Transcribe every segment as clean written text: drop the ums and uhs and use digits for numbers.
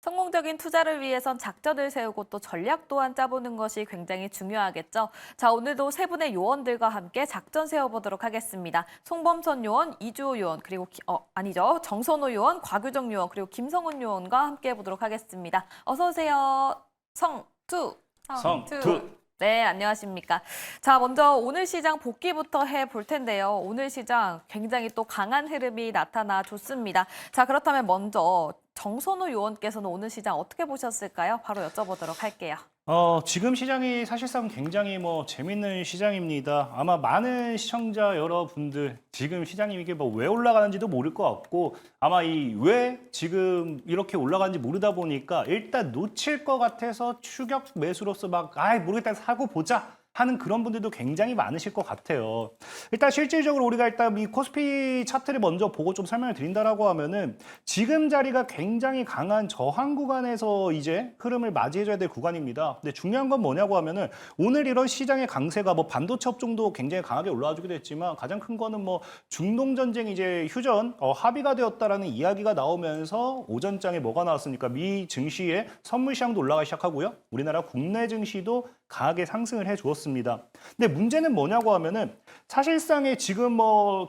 성공적인 투자를 위해선 작전을 세우고 또 전략 또한 짜보는 것이 굉장히 중요하겠죠. 자, 오늘도 세 분의 요원들과 함께 작전 세워보도록 하겠습니다. 송범선 요원, 이주호 요원, 그리고 정선호 요원, 곽유정 요원, 그리고 김성훈 요원과 함께 해보도록 하겠습니다. 어서 오세요. 성투. 네, 안녕하십니까. 자, 먼저 오늘 시장 복귀부터 해볼 텐데요. 오늘 시장 굉장히 또 강한 흐름이 나타나 줬습니다. 자, 그렇다면 먼저 정선호 요원께서는 오늘 시장 어떻게 보셨을까요? 바로 여쭤보도록 할게요. 지금 시장이 사실상 굉장히 재밌는 시장입니다. 아마 많은 시청자 여러분들 지금 시장이 이게 왜 올라가는지도 모를 것 같고 아마 이 왜 지금 이렇게 올라가는지 모르다 보니까 일단 놓칠 것 같아서 추격 매수로서 모르겠다 사고 보자 하는 그런 분들도 굉장히 많으실 것 같아요. 일단 실질적으로 우리가 일단 이 코스피 차트를 먼저 보고 좀 설명을 드린다라고 하면은 지금 자리가 굉장히 강한 저항 구간에서 이제 흐름을 맞이해줘야 될 구간입니다. 근데 중요한 건 뭐냐고 하면은 오늘 이런 시장의 강세가 반도체 업종도 굉장히 강하게 올라와주기도 했지만 가장 큰 거는 중동 전쟁 이제 휴전 합의가 되었다라는 이야기가 나오면서 오전장에 뭐가 나왔습니까? 미 증시의 선물 시장도 올라가기 시작하고요. 우리나라 국내 증시도 강하게 상승을 해주었습니다. 근데 문제는 뭐냐고 하면은 사실상에 지금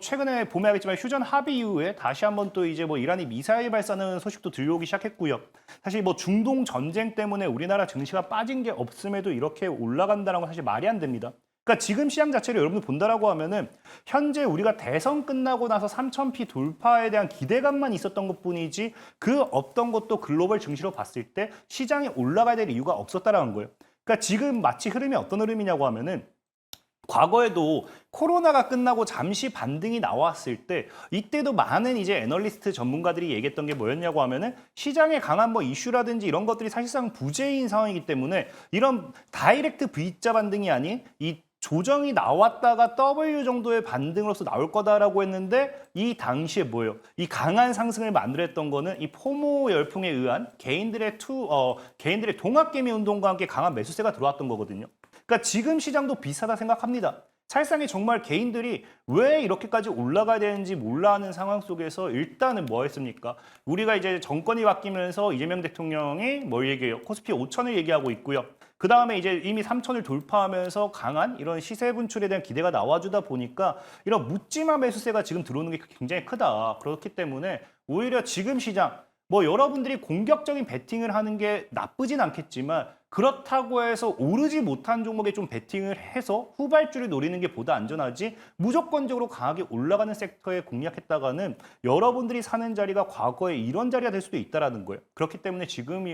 최근에 보면 알겠지만 휴전 합의 이후에 다시 한번 또 이제 이란이 미사일 발사하는 소식도 들려오기 시작했고요. 사실 중동 전쟁 때문에 우리나라 증시가 빠진 게 없음에도 이렇게 올라간다는 건 사실 말이 안 됩니다. 그러니까 지금 시장 자체를 여러분들 본다라고 하면은 현재 우리가 대선 끝나고 나서 3,000피 돌파에 대한 기대감만 있었던 것뿐이지 그 어떤 것도 글로벌 증시로 봤을 때 시장이 올라가야 될 이유가 없었다라는 거예요. 그러니까 지금 마치 흐름이 어떤 흐름이냐고 하면은 과거에도 코로나가 끝나고 잠시 반등이 나왔을 때 이때도 많은 이제 애널리스트 전문가들이 얘기했던 게 뭐였냐고 하면은 시장에 강한 이슈라든지 이런 것들이 사실상 부재인 상황이기 때문에 이런 다이렉트 V자 반등이 아닌 이 조정이 나왔다가 W 정도의 반등으로서 나올 거다라고 했는데 이 당시에 뭐예요? 이 강한 상승을 만들었던 거는 이 포모 열풍에 의한 개인들의 동학개미 운동과 함께 강한 매수세가 들어왔던 거거든요. 그러니까 지금 시장도 비슷하다 생각합니다. 사실상에 정말 개인들이 왜 이렇게까지 올라가야 되는지 몰라 하는 상황 속에서 일단은 뭐 했습니까? 우리가 이제 정권이 바뀌면서 이재명 대통령이 뭘 얘기해요? 코스피 5천을 얘기하고 있고요. 그 다음에 이제 이미 3천을 돌파하면서 강한 이런 시세 분출에 대한 기대가 나와주다 보니까 이런 묻지마 매수세가 지금 들어오는 게 굉장히 크다. 그렇기 때문에 오히려 지금 시장 여러분들이 공격적인 베팅을 하는 게 나쁘진 않겠지만 그렇다고 해서 오르지 못한 종목에 좀 베팅을 해서 후발주를 노리는 게 보다 안전하지 무조건적으로 강하게 올라가는 섹터에 공략했다가는 여러분들이 사는 자리가 과거에 이런 자리가 될 수도 있다는 거예요. 그렇기 때문에 지금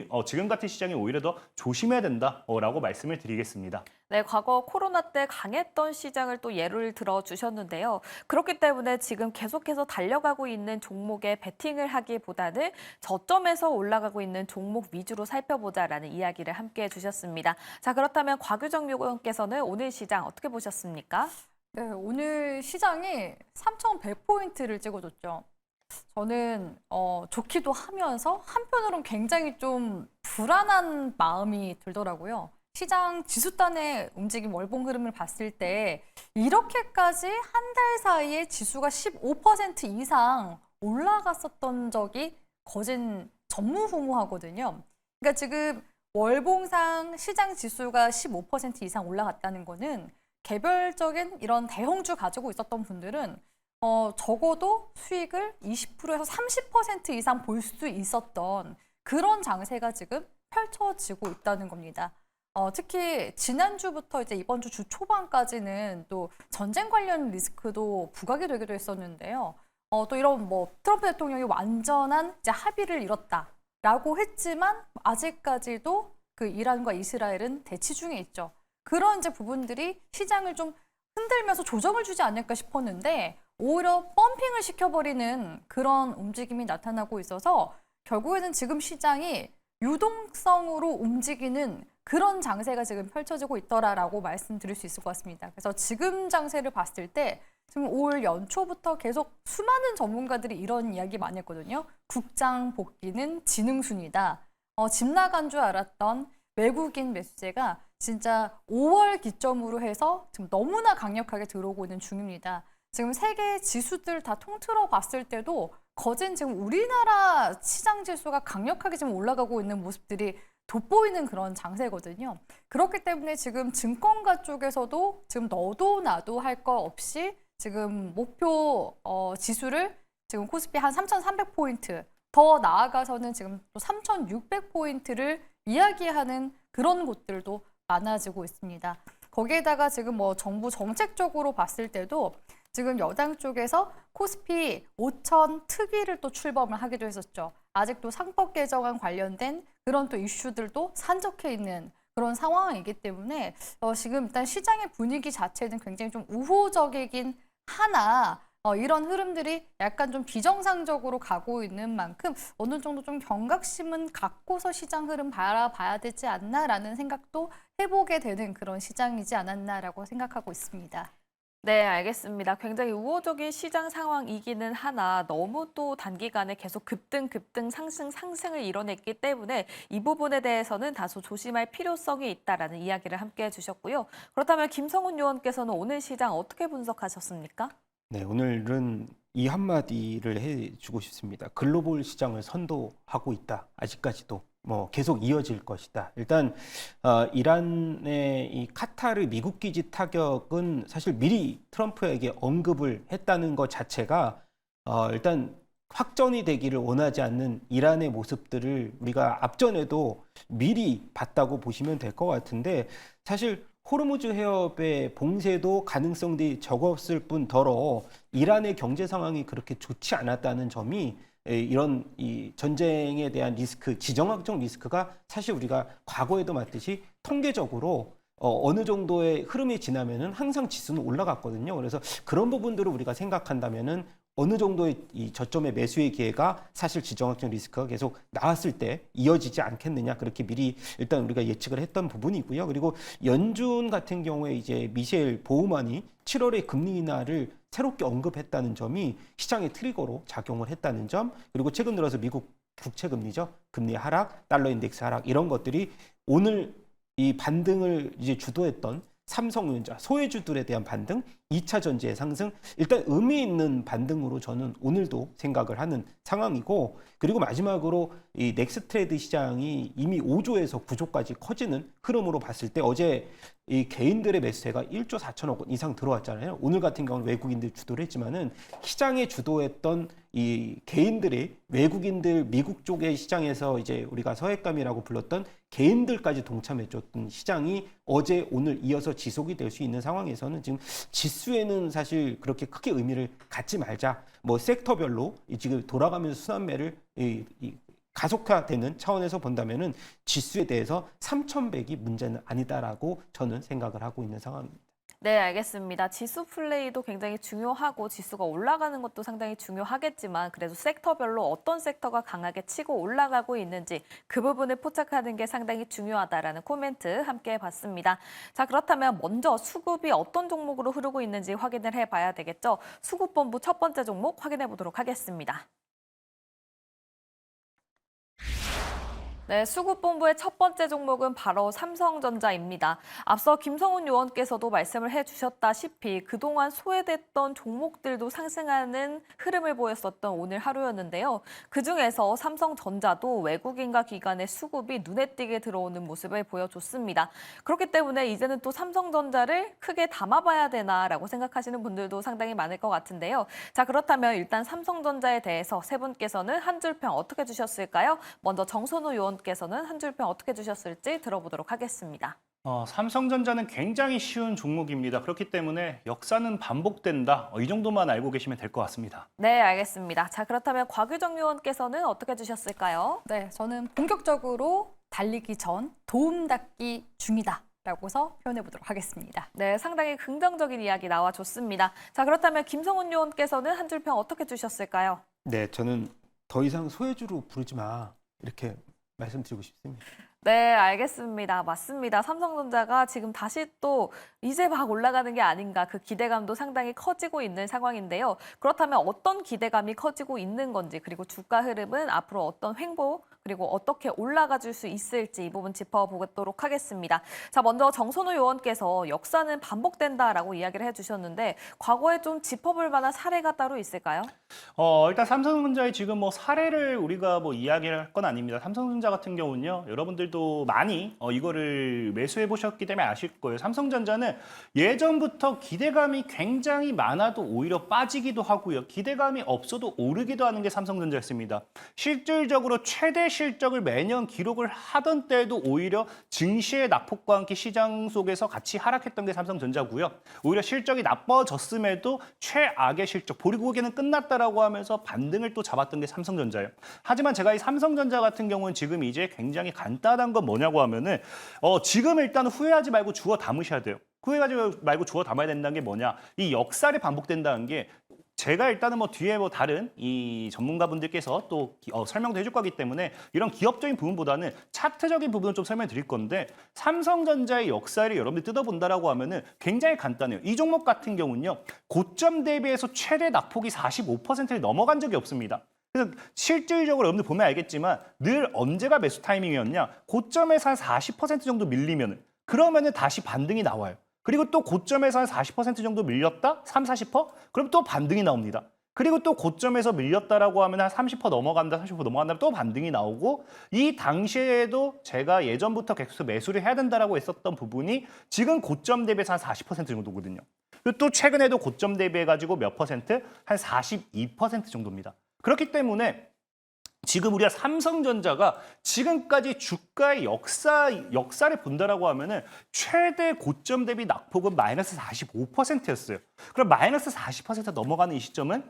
같은 시장이 오히려 더 조심해야 된다라고 말씀을 드리겠습니다. 네, 과거 코로나 때 강했던 시장을 또 예를 들어 주셨는데요. 그렇기 때문에 지금 계속해서 달려가고 있는 종목에 베팅을 하기보다는 저점에서 올라가고 있는 종목 위주로 살펴보자라는 이야기를 함께 해주셨습니다. 자, 그렇다면 곽유정 요원께서는 오늘 시장 어떻게 보셨습니까? 네, 오늘 시장이 3,100포인트를 찍어줬죠. 저는 좋기도 하면서 한편으로는 굉장히 좀 불안한 마음이 들더라고요. 시장 지수단의 움직임 월봉 흐름을 봤을 때 이렇게까지 한 달 사이에 지수가 15% 이상 올라갔었던 적이 거진 전무후무하거든요. 그러니까 지금 월봉상 시장 지수가 15% 이상 올라갔다는 거는 개별적인 이런 대형주 가지고 있었던 분들은 적어도 수익을 20%에서 30% 이상 볼 수 있었던 그런 장세가 지금 펼쳐지고 있다는 겁니다. 특히 지난주부터 이제 이번 주 초반까지는 또 전쟁 관련 리스크도 부각이 되기도 했었는데요. 또 이런 트럼프 대통령이 완전한 이제 합의를 이뤘다라고 했지만 아직까지도 그 이란과 이스라엘은 대치 중에 있죠. 그런 이제 부분들이 시장을 좀 흔들면서 조정을 주지 않을까 싶었는데 오히려 펌핑을 시켜버리는 그런 움직임이 나타나고 있어서 결국에는 지금 시장이 유동성으로 움직이는 그런 장세가 지금 펼쳐지고 있더라라고 말씀드릴 수 있을 것 같습니다. 그래서 지금 장세를 봤을 때 지금 올 연초부터 계속 수많은 전문가들이 이런 이야기 많이 했거든요. 국장 복귀는 지능순이다. 집 나간 줄 알았던 외국인 매수세가 진짜 5월 기점으로 해서 지금 너무나 강력하게 들어오고 있는 중입니다. 지금 세계 지수들 다 통틀어 봤을 때도 거진 지금 우리나라 시장 지수가 강력하게 지금 올라가고 있는 모습들이 돋보이는 그런 장세거든요. 그렇기 때문에 지금 증권가 쪽에서도 지금 너도 나도 할 거 없이 지금 목표 지수를 지금 코스피 한 3,300포인트, 더 나아가서는 지금 또 3,600포인트를 이야기하는 그런 곳들도 많아지고 있습니다. 거기에다가 지금 뭐 정부 정책적으로 봤을 때도 지금 여당 쪽에서 코스피 5천 특위를 또 출범을 하기도 했었죠. 아직도 상법 개정안 관련된 그런 또 이슈들도 산적해 있는 그런 상황이기 때문에 지금 일단 시장의 분위기 자체는 굉장히 좀 우호적이긴 하나 이런 흐름들이 약간 좀 비정상적으로 가고 있는 만큼 어느 정도 좀 경각심은 갖고서 시장 흐름 바라봐야 되지 않나라는 생각도 해보게 되는 그런 시장이지 않았나라고 생각하고 있습니다. 네, 알겠습니다. 굉장히 우호적인 시장 상황이기는 하나 너무 또 단기간에 계속 급등 상승을 이뤄냈기 때문에 이 부분에 대해서는 다소 조심할 필요성이 있다라는 이야기를 함께 해주셨고요. 그렇다면 김성훈 의원께서는 오늘 시장 어떻게 분석하셨습니까? 네, 오늘은 이 한마디를 해주고 싶습니다. 글로벌 시장을 선도하고 있다. 아직까지도 뭐 계속 이어질 것이다. 일단 이란의 이 카타르 미국 기지 타격은 사실 미리 트럼프에게 언급을 했다는 것 자체가 일단 확전이 되기를 원하지 않는 이란의 모습들을 우리가 앞전에도 미리 봤다고 보시면 될 것 같은데 사실 호르무즈 해협의 봉쇄도 가능성이 적었을 뿐더러 이란의 경제 상황이 그렇게 좋지 않았다는 점이 이런 이 전쟁에 대한 리스크, 지정학적 리스크가 사실 우리가 과거에도 봤듯이 통계적으로 어느 정도의 흐름이 지나면은 항상 지수는 올라갔거든요. 그래서 그런 부분들을 우리가 생각한다면은 어느 정도의 이 저점의 매수의 기회가 사실 지정학적 리스크가 계속 나왔을 때 이어지지 않겠느냐 그렇게 미리 일단 우리가 예측을 했던 부분이고요. 그리고 연준 같은 경우에 이제 미셸 보우만이 7월에 금리 인하를 새롭게 언급했다는 점이 시장의 트리거로 작용을 했다는 점, 그리고 최근 들어서 미국 국채 금리죠, 금리 하락, 달러 인덱스 하락 이런 것들이 오늘 이 반등을 이제 주도했던 삼성전자, 소외주들에 대한 반등, 2차 전지의 상승, 일단 의미 있는 반등으로 저는 오늘도 생각을 하는 상황이고, 그리고 마지막으로 이 넥스트레이드 시장이 이미 5조에서 9조까지 커지는 흐름으로 봤을 때 어제 이 개인들의 매수세가 1조 4천억 원 이상 들어왔잖아요. 오늘 같은 경우는 외국인들 주도를 했지만은 시장에 주도했던 이 개인들이 외국인들 미국 쪽의 시장에서 이제 우리가 서해감이라고 불렀던 개인들까지 동참해줬던 시장이 어제 오늘 이어서 지속이 될 수 있는 상황에서는 지금 지수에는 사실 그렇게 크게 의미를 갖지 말자. 뭐 섹터별로 지금 돌아가면서 순환매를 가속화되는 차원에서 본다면은 지수에 대해서 3,100이 문제는 아니다라고 저는 생각을 하고 있는 상황입니다. 네, 알겠습니다. 지수 플레이도 굉장히 중요하고 지수가 올라가는 것도 상당히 중요하겠지만 그래도 섹터별로 어떤 섹터가 강하게 치고 올라가고 있는지 그 부분을 포착하는 게 상당히 중요하다라는 코멘트 함께 해봤습니다. 자, 그렇다면 먼저 수급이 어떤 종목으로 흐르고 있는지 확인을 해봐야 되겠죠. 수급본부 첫 번째 종목 확인해 보도록 하겠습니다. 네, 수급본부의 첫 번째 종목은 바로 삼성전자입니다. 앞서 김성훈 의원께서도 말씀을 해주셨다시피 그동안 소외됐던 종목들도 상승하는 흐름을 보였었던 오늘 하루였는데요. 그중에서 삼성전자도 외국인과 기관의 수급이 눈에 띄게 들어오는 모습을 보여줬습니다. 그렇기 때문에 이제는 또 삼성전자를 크게 담아봐야 되나라고 생각하시는 분들도 상당히 많을 것 같은데요. 자, 그렇다면 일단 삼성전자에 대해서 세 분께서는 한 줄평 어떻게 주셨을까요? 먼저 정선우 의원 께서는 한 줄평 어떻게 주셨을지 들어보도록 하겠습니다. 삼성전자는 굉장히 쉬운 종목입니다. 그렇기 때문에 역사는 반복된다. 이 정도만 알고 계시면 될 것 같습니다. 네, 알겠습니다. 자, 그렇다면 곽유정 의원께서는 어떻게 주셨을까요? 네, 저는 본격적으로 달리기 전 도움닫기 중이다. 라고서 표현해 보도록 하겠습니다. 네, 상당히 긍정적인 이야기 나와줬습니다. 자, 그렇다면 김성훈 의원께서는 한 줄평 어떻게 주셨을까요? 네, 저는 더 이상 소외주로 부르지 마 이렇게 말씀드리고 싶습니다. 네, 알겠습니다. 맞습니다. 삼성전자가 지금 다시 또 이제 막 올라가는 게 아닌가 그 기대감도 상당히 커지고 있는 상황인데요. 그렇다면 어떤 기대감이 커지고 있는 건지 그리고 주가 흐름은 앞으로 어떤 횡보 그리고 어떻게 올라가 줄 수 있을지 이 부분 짚어보도록 하겠습니다. 자, 먼저 정선우 요원께서 역사는 반복된다라고 이야기를 해주셨는데 과거에 좀 짚어볼 만한 사례가 따로 있을까요? 일단 삼성전자의 지금 뭐 사례를 우리가 뭐 이야기를 할 건 아닙니다. 삼성전자 같은 경우는요, 여러분들도 많이 이거를 매수해 보셨기 때문에 아실 거예요. 삼성전자는 예전부터 기대감이 굉장히 많아도 오히려 빠지기도 하고요. 기대감이 없어도 오르기도 하는 게 삼성전자였습니다. 실질적으로 최대 실적을 매년 기록을 하던 때에도 오히려 증시의 낙폭과 함께 시장 속에서 같이 하락했던 게 삼성전자고요. 오히려 실적이 나빠졌음에도 최악의 실적, 보리고개는 끝났다라고 하면서 반등을 또 잡았던 게 삼성전자예요. 하지만 제가 이 삼성전자 같은 경우는 지금 이제 굉장히 간단한 건 뭐냐고 하면은 지금 일단 후회하지 말고 주워 담으셔야 돼요. 후회하지 말고 주워 담아야 된다는 게 뭐냐? 이 역사를 반복된다는 게 제가 일단은 뭐 뒤에 뭐 다른 이 전문가분들께서 또 설명도 해줄 거기 때문에 이런 기업적인 부분보다는 차트적인 부분을 좀 설명해 드릴 건데 삼성전자의 역사를 여러분들이 뜯어본다라고 하면은 굉장히 간단해요. 이 종목 같은 경우는요. 고점 대비해서 최대 낙폭이 45%를 넘어간 적이 없습니다. 그래서 실질적으로 여러분들 보면 알겠지만 늘 언제가 매수 타이밍이었냐? 고점에서 한 40% 정도 밀리면은 그러면은 다시 반등이 나와요. 그리고 또 고점에서 한 40% 정도 밀렸다? 30-40%? 그럼 또 반등이 나옵니다. 그리고 또 고점에서 밀렸다라고 하면 한 30% 넘어간다, 30% 넘어간다 또 반등이 나오고 이 당시에도 제가 예전부터 계속 매수를 해야 된다라고 했었던 부분이 지금 고점 대비해서 한 40% 정도거든요. 그리고 또 최근에도 고점 대비해가지고 몇 퍼센트? 한 42% 정도입니다. 그렇기 때문에 지금 우리가 삼성전자가 지금까지 주가의 역사를 본다라고 하면은 최대 고점 대비 낙폭은 마이너스 45%였어요. 그럼 마이너스 40% 넘어가는 이 시점은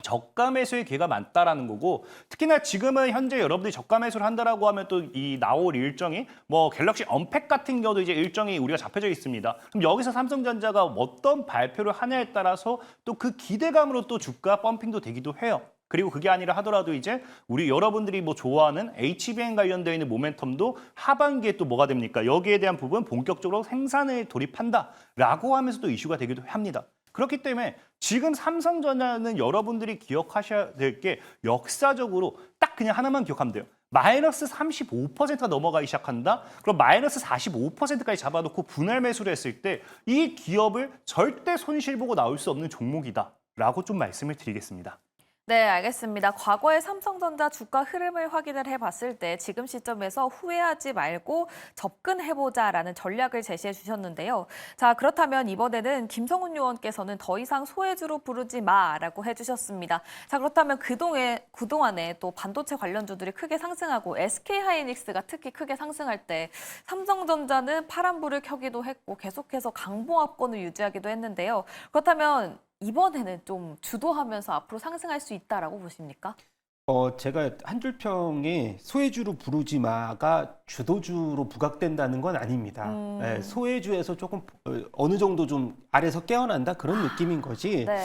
저가 매수의 기회가 많다라는 거고 특히나 지금은 현재 여러분들이 저가 매수를 한다라고 하면 또 이 나올 일정이 뭐 갤럭시 언팩 같은 경우도 이제 일정이 우리가 잡혀져 있습니다. 그럼 여기서 삼성전자가 어떤 발표를 하냐에 따라서 또 그 기대감으로 또 주가 펌핑도 되기도 해요. 그리고 그게 아니라 하더라도 이제 우리 여러분들이 뭐 좋아하는 HBM 관련되어 있는 모멘텀도 하반기에 또 뭐가 됩니까? 여기에 대한 부분 본격적으로 생산에 돌입한다라고 하면서 또 이슈가 되기도 합니다. 그렇기 때문에 지금 삼성전자는 여러분들이 기억하셔야 될 게 역사적으로 딱 그냥 하나만 기억하면 돼요. 마이너스 35%가 넘어가기 시작한다? 그럼 마이너스 45%까지 잡아놓고 분할 매수를 했을 때 이 기업을 절대 손실 보고 나올 수 없는 종목이다라고 좀 말씀을 드리겠습니다. 네, 알겠습니다. 과거의 삼성전자 주가 흐름을 확인을 해봤을 때 지금 시점에서 후회하지 말고 접근해보자라는 전략을 제시해 주셨는데요. 자, 그렇다면 이번에는 김성훈 요원께서는 더 이상 소외주로 부르지 마라고 해주셨습니다. 자, 그렇다면 그동안에 또 반도체 관련주들이 크게 상승하고 SK하이닉스가 특히 크게 상승할 때 삼성전자는 파란불을 켜기도 했고 계속해서 강보합권을 유지하기도 했는데요. 그렇다면 이번에는 좀 주도하면서 앞으로 상승할 수 있다라고 보십니까? 제가 한 줄 평에 소외주로 부르지 마가 주도주로 부각된다는 건 아닙니다. 네, 소외주에서 조금 어느 정도 좀 아래서 깨어난다 그런 느낌인 거지. 네.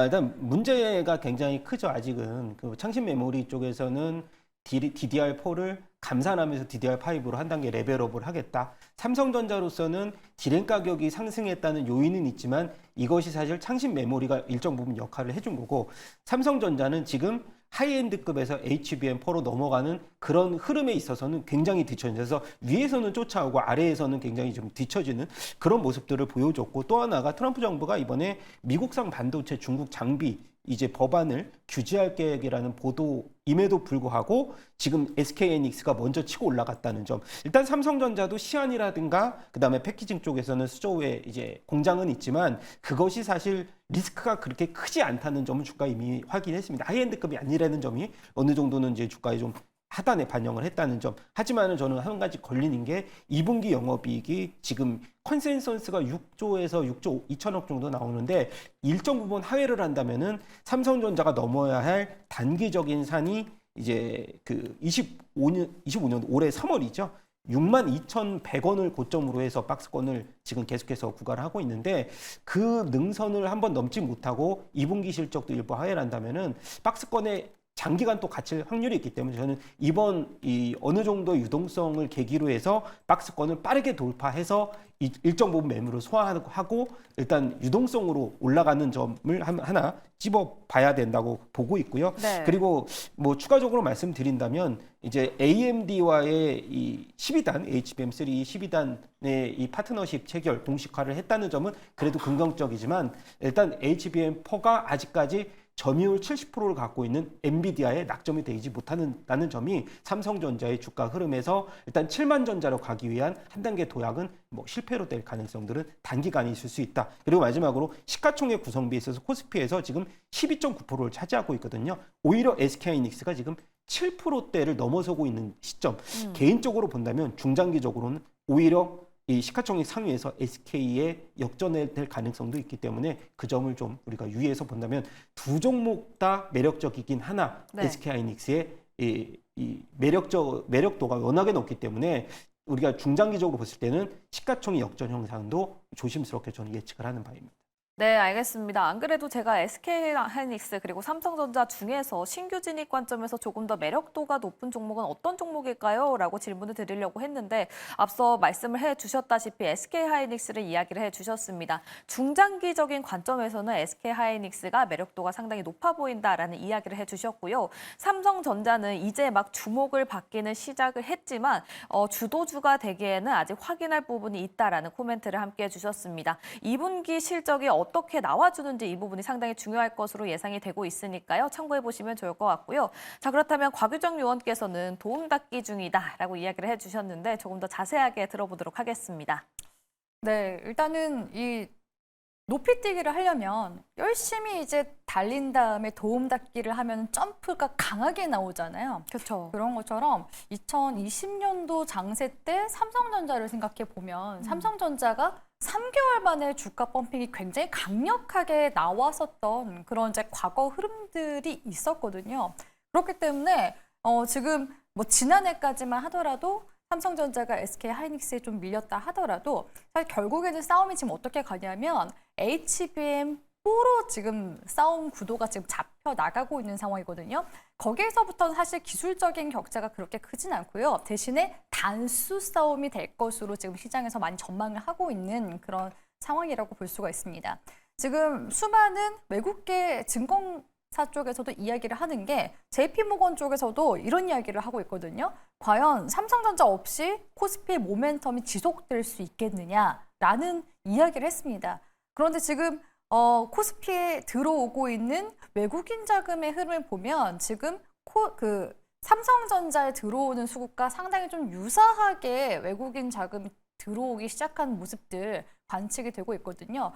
일단 문제가 굉장히 크죠. 아직은 그 창신 메모리 쪽에서는 DDR4를 감산하면서 DDR5로 한 단계 레벨업을 하겠다. 삼성전자로서는 디램 가격이 상승했다는 요인은 있지만 이것이 사실 창신 메모리가 일정 부분 역할을 해준 거고 삼성전자는 지금 하이엔드급에서 HBM4로 넘어가는 그런 흐름에 있어서는 굉장히 뒤처져서 위에서는 쫓아오고 아래에서는 굉장히 좀 뒤처지는 그런 모습들을 보여줬고 또 하나가 트럼프 정부가 이번에 미국산 반도체 중국 장비 이제 법안을 규제할 계획이라는 보도임에도 불구하고 지금 SK하이닉스가 먼저 치고 올라갔다는 점. 일단 삼성전자도 시안이라든가 그다음에 패키징 쪽에서는 수조에 이제 공장은 있지만 그것이 사실 리스크가 그렇게 크지 않다는 점을 주가 이미 확인했습니다. 하이엔드급이 아니라는 점이 어느 정도는 이제 주가에 좀 하단에 반영을 했다는 점. 하지만은 저는 한 가지 걸리는 게 2분기 영업이익이 지금 컨센서스가 6조에서 6조 2천억 정도 나오는데 일정 부분 하회를 한다면은 삼성전자가 넘어야 할 단기적인 산이 이제 그 25년 올해 3월이죠. 62,100원을 고점으로 해서 박스권을 지금 계속해서 구가를 하고 있는데 그 능선을 한번 넘지 못하고 2분기 실적도 일부 하회를 한다면은 박스권에 장기간 또 갇힐 확률이 있기 때문에 저는 이번 이 어느 정도 유동성을 계기로 해서 박스권을 빠르게 돌파해서 일정 부분 매물을 소화하고 일단 유동성으로 올라가는 점을 하나 찝어봐야 된다고 보고 있고요. 네. 그리고 뭐 추가적으로 말씀드린다면 이제 AMD와의 이 12단 HBM3 12단의 이 파트너십 체결 공식화를 했다는 점은 그래도 긍정적이지만 일단 HBM4가 아직까지 점유율 70%를 갖고 있는 엔비디아에 낙점이 되지 못한다는 점이 삼성전자의 주가 흐름에서 일단 7만 전자로 가기 위한 한 단계 도약은 뭐 실패로 될 가능성들은 단기간에 있을 수 있다. 그리고 마지막으로 시가총액 구성비에 있어서 코스피에서 지금 12.9%를 차지하고 있거든요. 오히려 SK하이닉스가 지금 7%대를 넘어서고 있는 시점. 개인적으로 본다면 중장기적으로는 오히려 이 시가총액 상위에서 SK에 역전될 가능성도 있기 때문에 그 점을 좀 우리가 유의해서 본다면 두 종목 다 매력적이긴 하나 네. SK하이닉스의 이 매력도가 워낙에 높기 때문에 우리가 중장기적으로 봤을 때는 시가총액 역전 형상도 조심스럽게 저는 예측을 하는 바입니다. 네, 알겠습니다. 안 그래도 제가 SK하이닉스 그리고 삼성전자 중에서 신규 진입 관점에서 조금 더 매력도가 높은 종목은 어떤 종목일까요? 라고 질문을 드리려고 했는데 앞서 말씀을 해주셨다시피 SK하이닉스를 이야기를 해주셨습니다. 중장기적인 관점에서는 SK하이닉스가 매력도가 상당히 높아 보인다라는 이야기를 해주셨고요. 삼성전자는 이제 막 주목을 받기는 시작을 했지만 주도주가 되기에는 아직 확인할 부분이 있다라는 코멘트를 함께 해주셨습니다. 2분기 실적이 어떻게 나와주는지 이 부분이 상당히 중요할 것으로 예상이 되고 있으니까요. 참고해 보시면 좋을 것 같고요. 자, 그렇다면 곽유정 요원께서는 도움닫기 중이다라고 이야기를 해주셨는데 조금 더 자세하게 들어보도록 하겠습니다. 네, 일단은 이 높이뛰기를 하려면 열심히 이제 달린 다음에 도움닫기를 하면 점프가 강하게 나오잖아요. 그렇죠. 그런 것처럼 2020년도 장세 때 삼성전자를 생각해 보면 삼성전자가 3개월 만에 주가 펌핑이 굉장히 강력하게 나왔었던 그런 이제 과거 흐름들이 있었거든요. 그렇기 때문에 지금 뭐 지난해까지만 하더라도 삼성전자가 SK하이닉스에 좀 밀렸다 하더라도 사실 결국에는 싸움이 지금 어떻게 가냐면 HBM4로 지금 싸움 구도가 지금 잡혀 나가고 있는 상황이거든요. 거기에서부터는 사실 기술적인 격차가 그렇게 크진 않고요. 대신에 단수 싸움이 될 것으로 지금 시장에서 많이 전망을 하고 있는 그런 상황이라고 볼 수가 있습니다. 지금 수많은 외국계 증권사 쪽에서도 이야기를 하는 게 JP모건 쪽에서도 이런 이야기를 하고 있거든요. 과연 삼성전자 없이 코스피의 모멘텀이 지속될 수 있겠느냐라는 이야기를 했습니다. 그런데 지금 코스피에 들어오고 있는 외국인 자금의 흐름을 보면 지금 삼성전자에 들어오는 수급과 상당히 좀 유사하게 외국인 자금이 들어오기 시작한 모습들 관측이 되고 있거든요.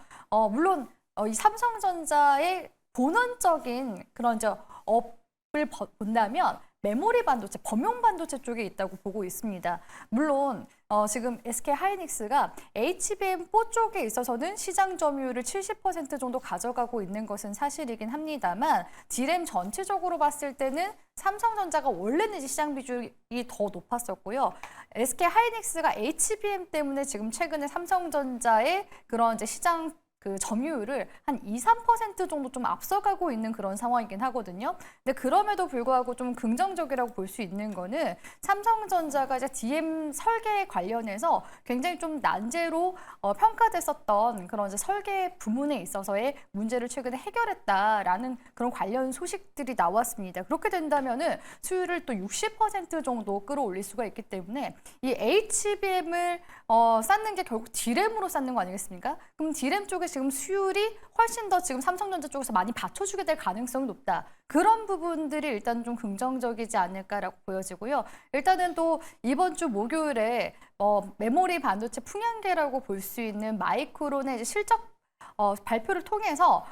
물론 이 삼성전자의 본원적인 그런 업을 본다면 메모리 반도체, 범용 반도체 쪽에 있다고 보고 있습니다. 물론 지금 SK하이닉스가 HBM4 쪽에 있어서는 시장 점유율을 70% 정도 가져가고 있는 것은 사실이긴 합니다만 D램 전체적으로 봤을 때는 삼성전자가 원래는 시장 비중이 더 높았었고요. SK하이닉스가 HBM 때문에 지금 최근에 삼성전자의 그런 이제 시장 점유율을 한 2~3% 정도 좀 앞서가고 있는 그런 상황이긴 하거든요. 근데 그럼에도 불구하고 좀 긍정적이라고 볼 수 있는 거는 삼성전자가 이제 DM 설계 관련해서 굉장히 좀 난제로 평가됐었던 그런 이제 설계 부문에 있어서의 문제를 최근에 해결했다라는 그런 관련 소식들이 나왔습니다. 그렇게 된다면은 수율을 또 60% 정도 끌어올릴 수가 있기 때문에 이 HBM을 쌓는 게 결국 D램으로 쌓는 거 아니겠습니까? 그럼 D램 쪽에 지금 수율이 훨씬 더 지금 삼성전자 쪽에서 많이 받쳐주게 될 가능성이 높다. 그런 부분들이 일단 좀 긍정적이지 않을까라고 보여지고요. 일단은 또 이번 주 목요일에 메모리 반도체 풍향계라고 볼 수 있는 마이크론의 이제 실적 발표를 통해서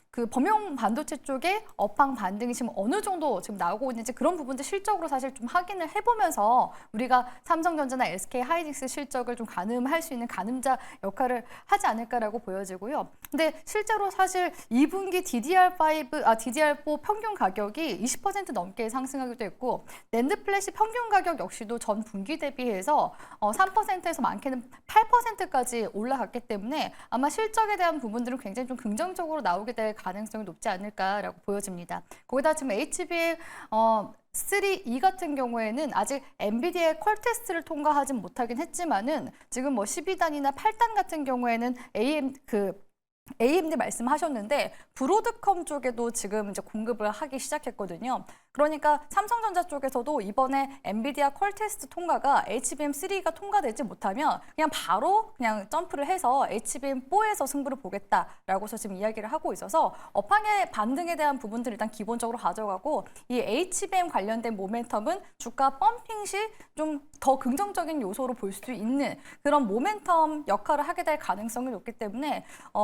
그 범용 반도체 쪽에 업황 반등이 지금 어느 정도 지금 나오고 있는지 그런 부분들 실적으로 사실 좀 확인을 해보면서 우리가 삼성전자나 SK하이닉스 실적을 좀 가늠할 수 있는 가늠자 역할을 하지 않을까라고 보여지고요. 근데 실제로 사실 2분기 DDR4 평균 가격이 20% 넘게 상승하기도 했고 낸드 플래시 평균 가격 역시도 전 분기 대비해서 3%에서 많게는 8%까지 올라갔기 때문에 아마 실적에 대한 부분들은 굉장히 좀 긍정적으로 나오게 될 가능성이 높지 않을까라고 보여집니다. 거기다 지금 HBM 3E 같은 경우에는 아직 엔비디아의 퀄 테스트를 통과하진 못하긴 했지만은 지금 뭐 12단이나 8단 같은 경우에는 AMD 말씀하셨는데 브로드컴 쪽에도 지금 이제 공급을 하기 시작했거든요. 그러니까 삼성전자 쪽에서도 이번에 엔비디아 퀄 테스트 통과가 HBM3가 통과되지 못하면 그냥 바로 그냥 점프를 해서 HBM4에서 승부를 보겠다라고 해서 지금 이야기를 하고 있어서 업황의 반등에 대한 부분들을 일단 기본적으로 가져가고 이 HBM 관련된 모멘텀은 주가 펌핑 시 좀 더 긍정적인 요소로 볼 수 있는 그런 모멘텀 역할을 하게 될 가능성이 높기 때문에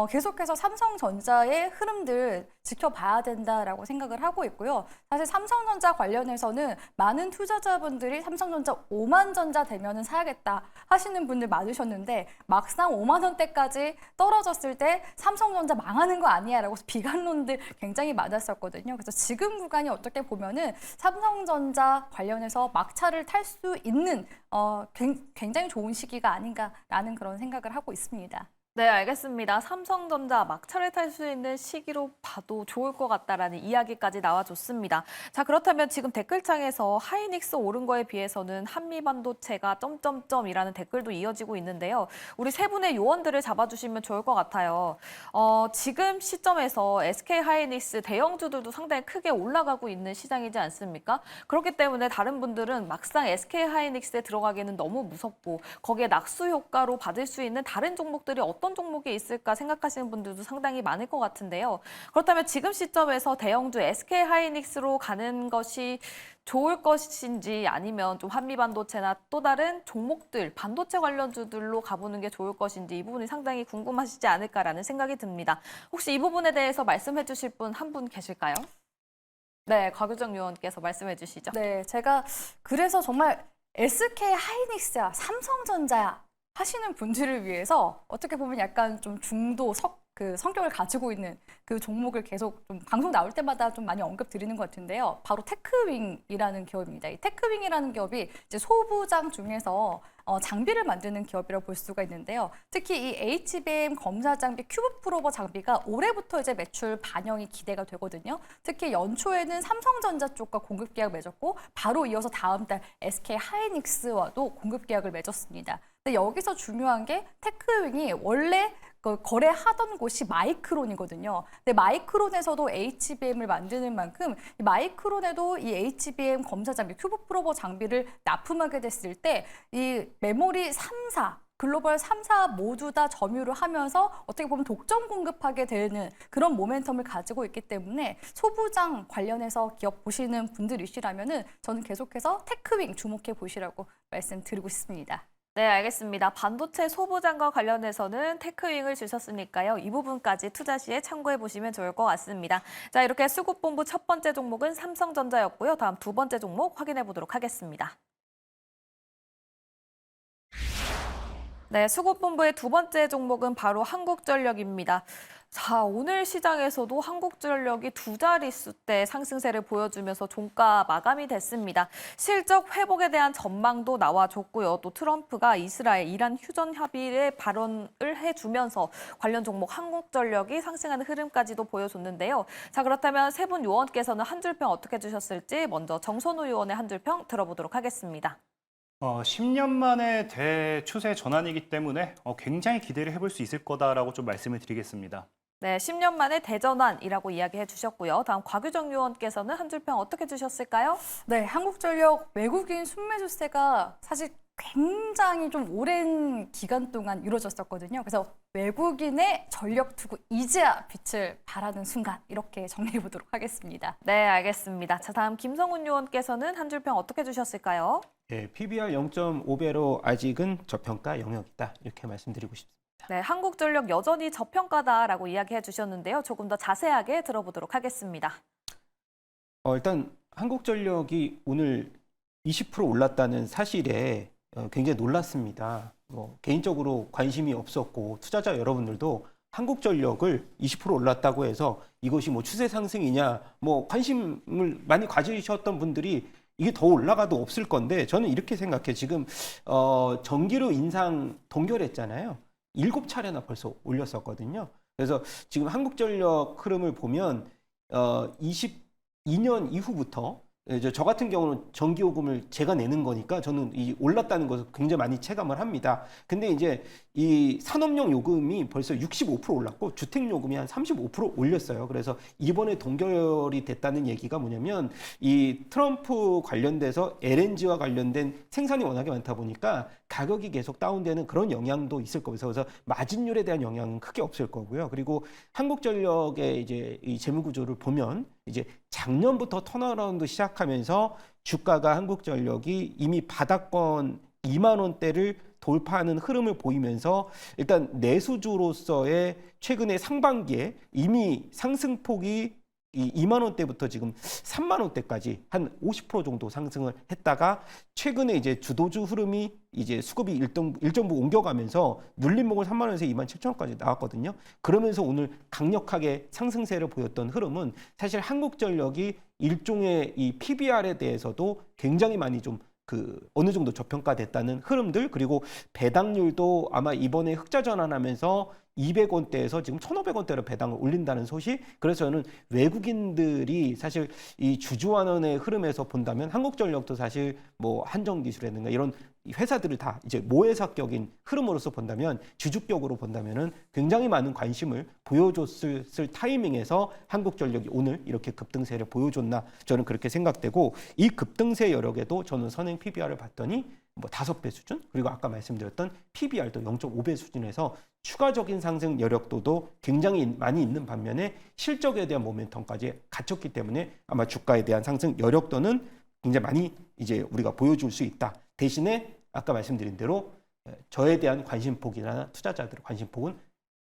계속해서 삼성전자의 흐름들 지켜봐야 된다라고 생각을 하고 있고요. 사실 삼성전자 관련해서는 많은 투자자분들이 삼성전자 5만 전자 되면은 사야겠다 하시는 분들 많으셨는데 막상 5만 원대까지 떨어졌을 때 삼성전자 망하는 거 아니야라고 비관론들 굉장히 많았었거든요. 그래서 지금 구간이 어떻게 보면은 삼성전자 관련해서 막차를 탈 수 있는 굉장히 좋은 시기가 아닌가라는 그런 생각을 하고 있습니다. 네, 알겠습니다. 삼성전자 막차를 탈 수 있는 시기로 봐도 좋을 것 같다라는 이야기까지 나와줬습니다. 자, 그렇다면 지금 댓글창에서 하이닉스 오른 거에 비해서는 한미반도체가 점점점이라는 댓글도 이어지고 있는데요. 우리 세 분의 요원들을 잡아주시면 좋을 것 같아요. 지금 시점에서 SK 하이닉스 대형주들도 상당히 크게 올라가고 있는 시장이지 않습니까? 그렇기 때문에 다른 분들은 막상 SK 하이닉스에 들어가기는 너무 무섭고 거기에 낙수 효과로 받을 수 있는 다른 종목들이 어떤 종목이 있을까 생각하시는 분들도 상당히 많을 것 같은데요. 그렇다면 지금 시점에서 대형주 SK 하이닉스로 가는 것이 좋을 것인지 아니면 좀 한미반도체나 또 다른 종목들, 반도체 관련주들로 가보는 게 좋을 것인지 이 부분이 상당히 궁금하시지 않을까라는 생각이 듭니다. 혹시 이 부분에 대해서 말씀해 주실 분 한 분 계실까요? 네, 곽유정 의원께서 말씀해 주시죠. 네, 제가 그래서 정말 SK 하이닉스야, 삼성전자야 하시는 분들을 위해서 어떻게 보면 약간 좀 중도 성격을 가지고 있는 그 종목을 계속 좀 방송 나올 때마다 좀 많이 언급 드리는 것 같은데요. 바로 테크윙이라는 기업입니다. 이 테크윙이라는 기업이 이제 소부장 중에서 장비를 만드는 기업이라고 볼 수가 있는데요. 특히 이 HBM 검사 장비 큐브 프로버 장비가 올해부터 이제 매출 반영이 기대가 되거든요. 특히 연초에는 삼성전자 쪽과 공급 계약 맺었고 바로 이어서 다음 달 SK 하이닉스와도 공급 계약을 맺었습니다. 근데 여기서 중요한 게 테크윙이 원래 거래하던 곳이 마이크론이거든요. 근데 마이크론에서도 HBM을 만드는 만큼 마이크론에도 이 HBM 검사 장비, 큐브 프로버 장비를 납품하게 됐을 때 이 메모리 3사 글로벌 3사 모두 다 점유를 하면서 어떻게 보면 독점 공급하게 되는 그런 모멘텀을 가지고 있기 때문에 소부장 관련해서 기업 보시는 분들이시라면은 저는 계속해서 테크윙 주목해 보시라고 말씀드리고 싶습니다. 네, 알겠습니다. 반도체 소부장과 관련해서는 테크윙을 주셨으니까요. 이 부분까지 투자 시에 참고해 보시면 좋을 것 같습니다. 자, 이렇게 수급본부 첫 번째 종목은 삼성전자였고요. 다음 두 번째 종목 확인해 보도록 하겠습니다. 네, 수급본부의 두 번째 종목은 바로 한국전력입니다. 자, 오늘 시장에서도 한국전력이 두 자릿수대 상승세를 보여주면서 종가 마감이 됐습니다. 실적 회복에 대한 전망도 나와줬고요. 또 트럼프가 이스라엘, 이란 휴전 합의에 발언을 해주면서 관련 종목 한국전력이 상승하는 흐름까지도 보여줬는데요. 자, 그렇다면 세 분 요원께서는 한 줄평 어떻게 주셨을지 먼저 정선우 요원의 한 줄평 들어보도록 하겠습니다. 10년 만에 대추세 전환이기 때문에 굉장히 기대를 해볼 수 있을 거다라고 좀 말씀을 드리겠습니다. 네, 10년 만에 대전환이라고 이야기해 주셨고요. 다음 곽유정 요원께서는 한 줄평 어떻게 주셨을까요? 네, 한국전력 외국인 순매수세가 사실 굉장히 좀 오랜 기간 동안 이루어졌었거든요. 그래서 외국인의 전력 투구 이제야 빛을 발하는 순간 이렇게 정리해 보도록 하겠습니다. 네, 알겠습니다. 자, 다음 김성훈 요원께서는 한 줄평 어떻게 주셨을까요? 예, PBR 0.5배로 아직은 저평가 영역이다. 이렇게 말씀드리고 싶습니다. 네, 한국전력 여전히 저평가다라고 이야기해 주셨는데요. 조금 더 자세하게 들어보도록 하겠습니다. 일단 한국전력이 오늘 20% 올랐다는 사실에 굉장히 놀랐습니다. 개인적으로 관심이 없었고 투자자 여러분들도 한국전력을 20% 올랐다고 해서 이것이 추세 상승이냐 관심을 많이 가지셨던 분들이 이게 더 올라가도 없을 건데 저는 이렇게 생각해요. 지금 전기료 인상 동결했잖아요. 7차례나 벌써 올렸었거든요. 그래서 지금 한국전력 흐름을 보면 22년 이후부터 이제 저 같은 경우는 전기요금을 제가 내는 거니까 저는 이 올랐다는 것을 굉장히 많이 체감을 합니다. 근데 이제 이 산업용 요금이 벌써 65% 올랐고 주택요금이 한 35% 올렸어요. 그래서 이번에 동결이 됐다는 얘기가 뭐냐면 이 트럼프 관련돼서 LNG와 관련된 생산이 워낙에 많다 보니까 가격이 계속 다운되는 그런 영향도 있을 거고요. 그래서 마진율에 대한 영향은 크게 없을 거고요. 그리고 한국전력의 이제 이 재무 구조를 보면 이제 작년부터 턴어라운드 시작하면서 주가가 한국전력이 이미 바닥권 2만 원대를 돌파하는 흐름을 보이면서 일단 내수주로서의 최근에 상반기에 이미 상승폭이 이 2만 원대부터 지금 3만 원대까지 한 50% 정도 상승을 했다가 최근에 이제 주도주 흐름이 이제 수급이 일정부 옮겨가면서 눌림목을 3만 원에서 2만 7천 원까지 나왔거든요. 그러면서 오늘 강력하게 상승세를 보였던 흐름은 사실 한국전력이 일종의 이 PBR에 대해서도 굉장히 많이 좀 어느 정도 저평가됐다는 흐름들, 그리고 배당률도 아마 이번에 흑자 전환하면서 200원대에서 지금 1,500원대로 배당을 올린다는 소식. 그래서 저는 외국인들이 사실 이 주주환원의 흐름에서 본다면 한국전력도 사실 뭐 한정기술이라든가 이런 회사들을 다 이제 모회사격인 흐름으로서 본다면, 주주격으로 본다면은 굉장히 많은 관심을 보여줬을 타이밍에서 한국전력이 오늘 이렇게 급등세를 보여줬나, 저는 그렇게 생각되고, 이 급등세 여력에도 저는 선행 PBR을 봤더니 뭐 5배 수준, 그리고 아까 말씀드렸던 PBR도 0.5배 수준에서 추가적인 상승 여력도도 굉장히 많이 있는 반면에 실적에 대한 모멘텀까지 갖췄기 때문에 아마 주가에 대한 상승 여력도는 굉장히 많이 이제 우리가 보여줄 수 있다. 대신에 아까 말씀드린 대로 저에 대한 관심폭이나 투자자들의 관심폭은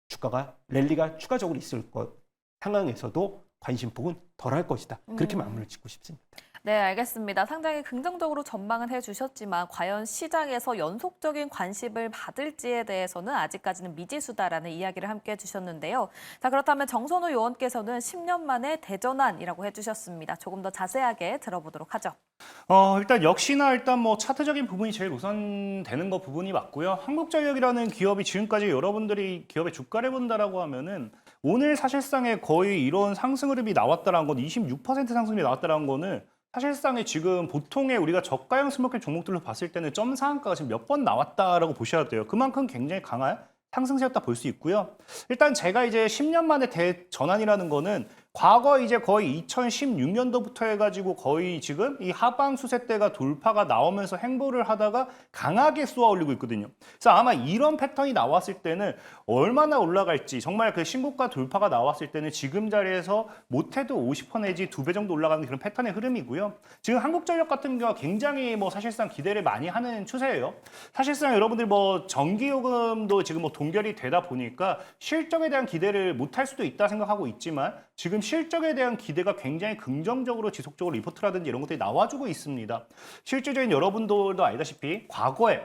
주가가 랠리가 추가적으로 있을 것 상황에서도 관심폭은 덜할 것이다. 그렇게 마무리를 짓고 싶습니다. 네, 알겠습니다. 상당히 긍정적으로 전망은 해주셨지만 과연 시장에서 연속적인 관심을 받을지에 대해서는 아직까지는 미지수다라는 이야기를 함께 해주셨는데요. 자, 그렇다면 정선우 의원께서는 10년 만에 대전환이라고 해주셨습니다. 조금 더 자세하게 들어보도록 하죠. 일단 역시나 뭐 차트적인 부분이 제일 우선되는 거 부분이 맞고요. 한국전력이라는 기업이 지금까지 여러분들이 기업의 주가를 본다라고 하면은 오늘 사실상에 거의 이런 상승 흐름이 나왔다라는 건 26% 상승이 나왔다라는 거는 사실상에 지금 보통의 우리가 저가형 스몰캡 종목들로 봤을 때는 점 상한가가 지금 몇 번 나왔다라고 보셔야 돼요. 그만큼 굉장히 강한 상승세였다 볼 수 있고요. 일단 제가 이제 10년 만에 대전환이라는 거는 과거 이제 거의 2016년도부터 해가지고 거의 지금 이 하방 수세대가 돌파가 나오면서 행보를 하다가 강하게 쏘아 올리고 있거든요. 그래서 아마 이런 패턴이 나왔을 때는 얼마나 올라갈지, 정말 그 신고가 돌파가 나왔을 때는 지금 자리에서 못해도 50% 내지 2배 정도 올라가는 그런 패턴의 흐름이고요. 지금 한국전력 같은 경우가 굉장히 뭐 사실상 기대를 많이 하는 추세예요. 사실상 여러분들 뭐 전기요금도 지금 뭐 동결이 되다 보니까 실적에 대한 기대를 못할 수도 있다 생각하고 있지만 지금 실적에 대한 기대가 굉장히 긍정적으로 지속적으로 리포트라든지 이런 것들이 나와주고 있습니다. 실질적인 여러분들도 알다시피 과거에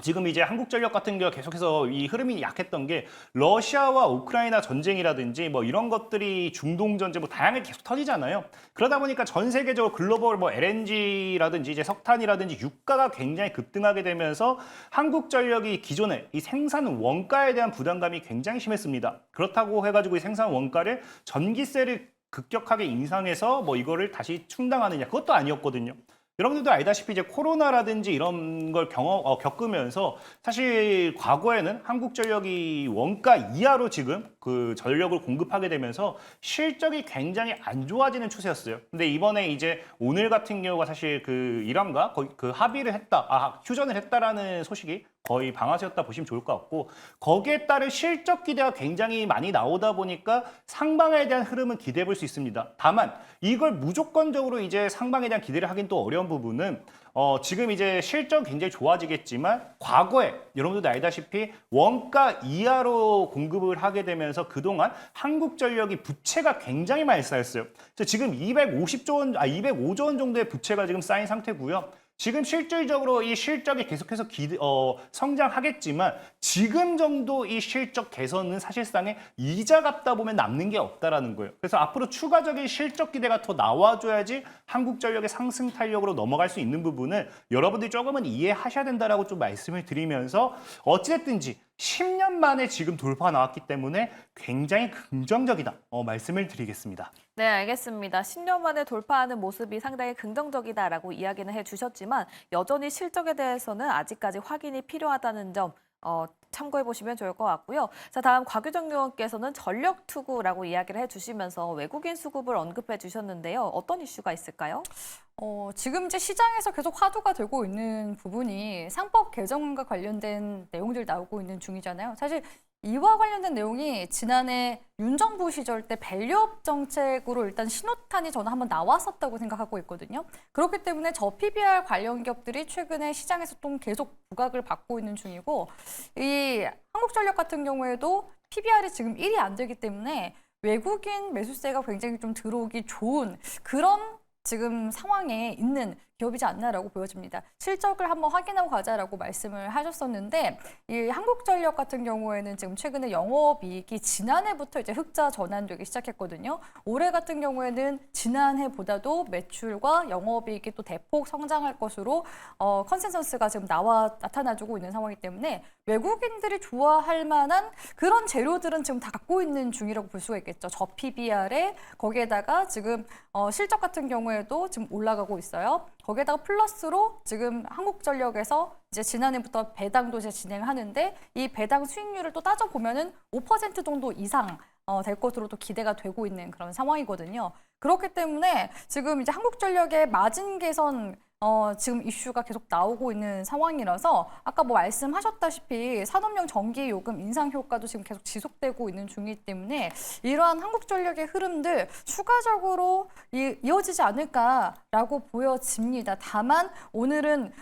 지금 이제 한국전력 같은 경우 계속해서 이 흐름이 약했던 게 러시아와 우크라이나 전쟁이라든지 뭐 이런 것들이 중동 전쟁 뭐 다양하게 계속 터지잖아요. 그러다 보니까 전 세계적으로 글로벌 뭐 LNG라든지 이제 석탄이라든지 유가가 굉장히 급등하게 되면서 한국전력이 기존에 이 생산 원가에 대한 부담감이 굉장히 심했습니다. 그렇다고 해가지고 이 생산 원가를 전기세를 급격하게 인상해서 뭐 이거를 다시 충당하느냐, 그것도 아니었거든요. 여러분들도 알다시피 이제 코로나라든지 이런 걸 겪으면서 사실 과거에는 한국전력이 원가 이하로 지금 그 전력을 공급하게 되면서 실적이 굉장히 안 좋아지는 추세였어요. 근데 이번에 이제 오늘 같은 경우가 사실 그 이란과 거의 그 합의를 했다, 휴전을 했다라는 소식이 거의 방아쇠였다 보시면 좋을 것 같고, 거기에 따른 실적 기대가 굉장히 많이 나오다 보니까 상방에 대한 흐름은 기대해 볼 수 있습니다. 다만 이걸 무조건적으로 이제 상방에 대한 기대를 하긴 또 어려운 부분은 지금 이제 실적 굉장히 좋아지겠지만 과거에 여러분들도 알다시피 원가 이하로 공급을 하게 되면서 그동안 한국전력이 부채가 굉장히 많이 쌓였어요. 지금 205조 원 정도의 부채가 지금 쌓인 상태고요. 지금 실질적으로 이 실적이 계속해서 성장하겠지만 지금 정도 이 실적 개선은 사실상의 이자 갚다 보면 남는 게 없다라는 거예요. 그래서 앞으로 추가적인 실적 기대가 더 나와줘야지 한국전력의 상승 탄력으로 넘어갈 수 있는 부분을 여러분들이 조금은 이해하셔야 된다라고 좀 말씀을 드리면서 어찌됐든지 10년 만에 지금 돌파가 나왔기 때문에 굉장히 긍정적이다 말씀을 드리겠습니다. 네, 알겠습니다. 10년 만에 돌파하는 모습이 상당히 긍정적이다라고 이야기는 해주셨지만 여전히 실적에 대해서는 아직까지 확인이 필요하다는 점 참고해 보시면 좋을 것 같고요. 자, 다음 곽유정 의원께서는 전력 투구라고 이야기를 해주시면서 외국인 수급을 언급해 주셨는데요. 어떤 이슈가 있을까요? 지금 이제 시장에서 계속 화두가 되고 있는 부분이 상법 개정과 관련된 내용들 나오고 있는 중이잖아요. 사실 이와 관련된 내용이 지난해 윤 정부 시절 때 밸류업 정책으로 일단 신호탄이 저는 한번 나왔었다고 생각하고 있거든요. 그렇기 때문에 저 PBR 관련 기업들이 최근에 시장에서 좀 계속 부각을 받고 있는 중이고 이 한국전력 같은 경우에도 PBR이 지금 1이 안 되기 때문에 외국인 매수세가 굉장히 좀 들어오기 좋은 그런 지금 상황에 있는 기업이지 않나라고 보여집니다. 실적을 한번 확인하고 가자라고 말씀을 하셨었는데 이 한국전력 같은 경우에는 지금 최근에 영업이익이 지난해부터 이제 흑자 전환되기 시작했거든요. 올해 같은 경우에는 지난해보다도 매출과 영업이익이 또 대폭 성장할 것으로 컨센서스가 지금 나타나주고 있는 상황이기 때문에 외국인들이 좋아할 만한 그런 재료들은 지금 다 갖고 있는 중이라고 볼 수가 있겠죠. 저 PBR에 거기에다가 지금 실적 같은 경우에도 지금 올라가고 있어요. 거기에다가 플러스로 지금 한국전력에서 이제 지난해부터 배당도 이제 진행을 하는데 이 배당 수익률을 또 따져보면은 5% 정도 이상 될 것으로 또 기대가 되고 있는 그런 상황이거든요. 그렇기 때문에 지금 이제 한국전력의 마진 개선 지금 이슈가 계속 나오고 있는 상황이라서 아까 뭐 말씀하셨다시피 산업용 전기 요금 인상 효과도 지금 계속 지속되고 있는 중이기 때문에 이러한 한국전력의 흐름들 추가적으로 이어지지 않을까라고 보여집니다. 다만 오늘은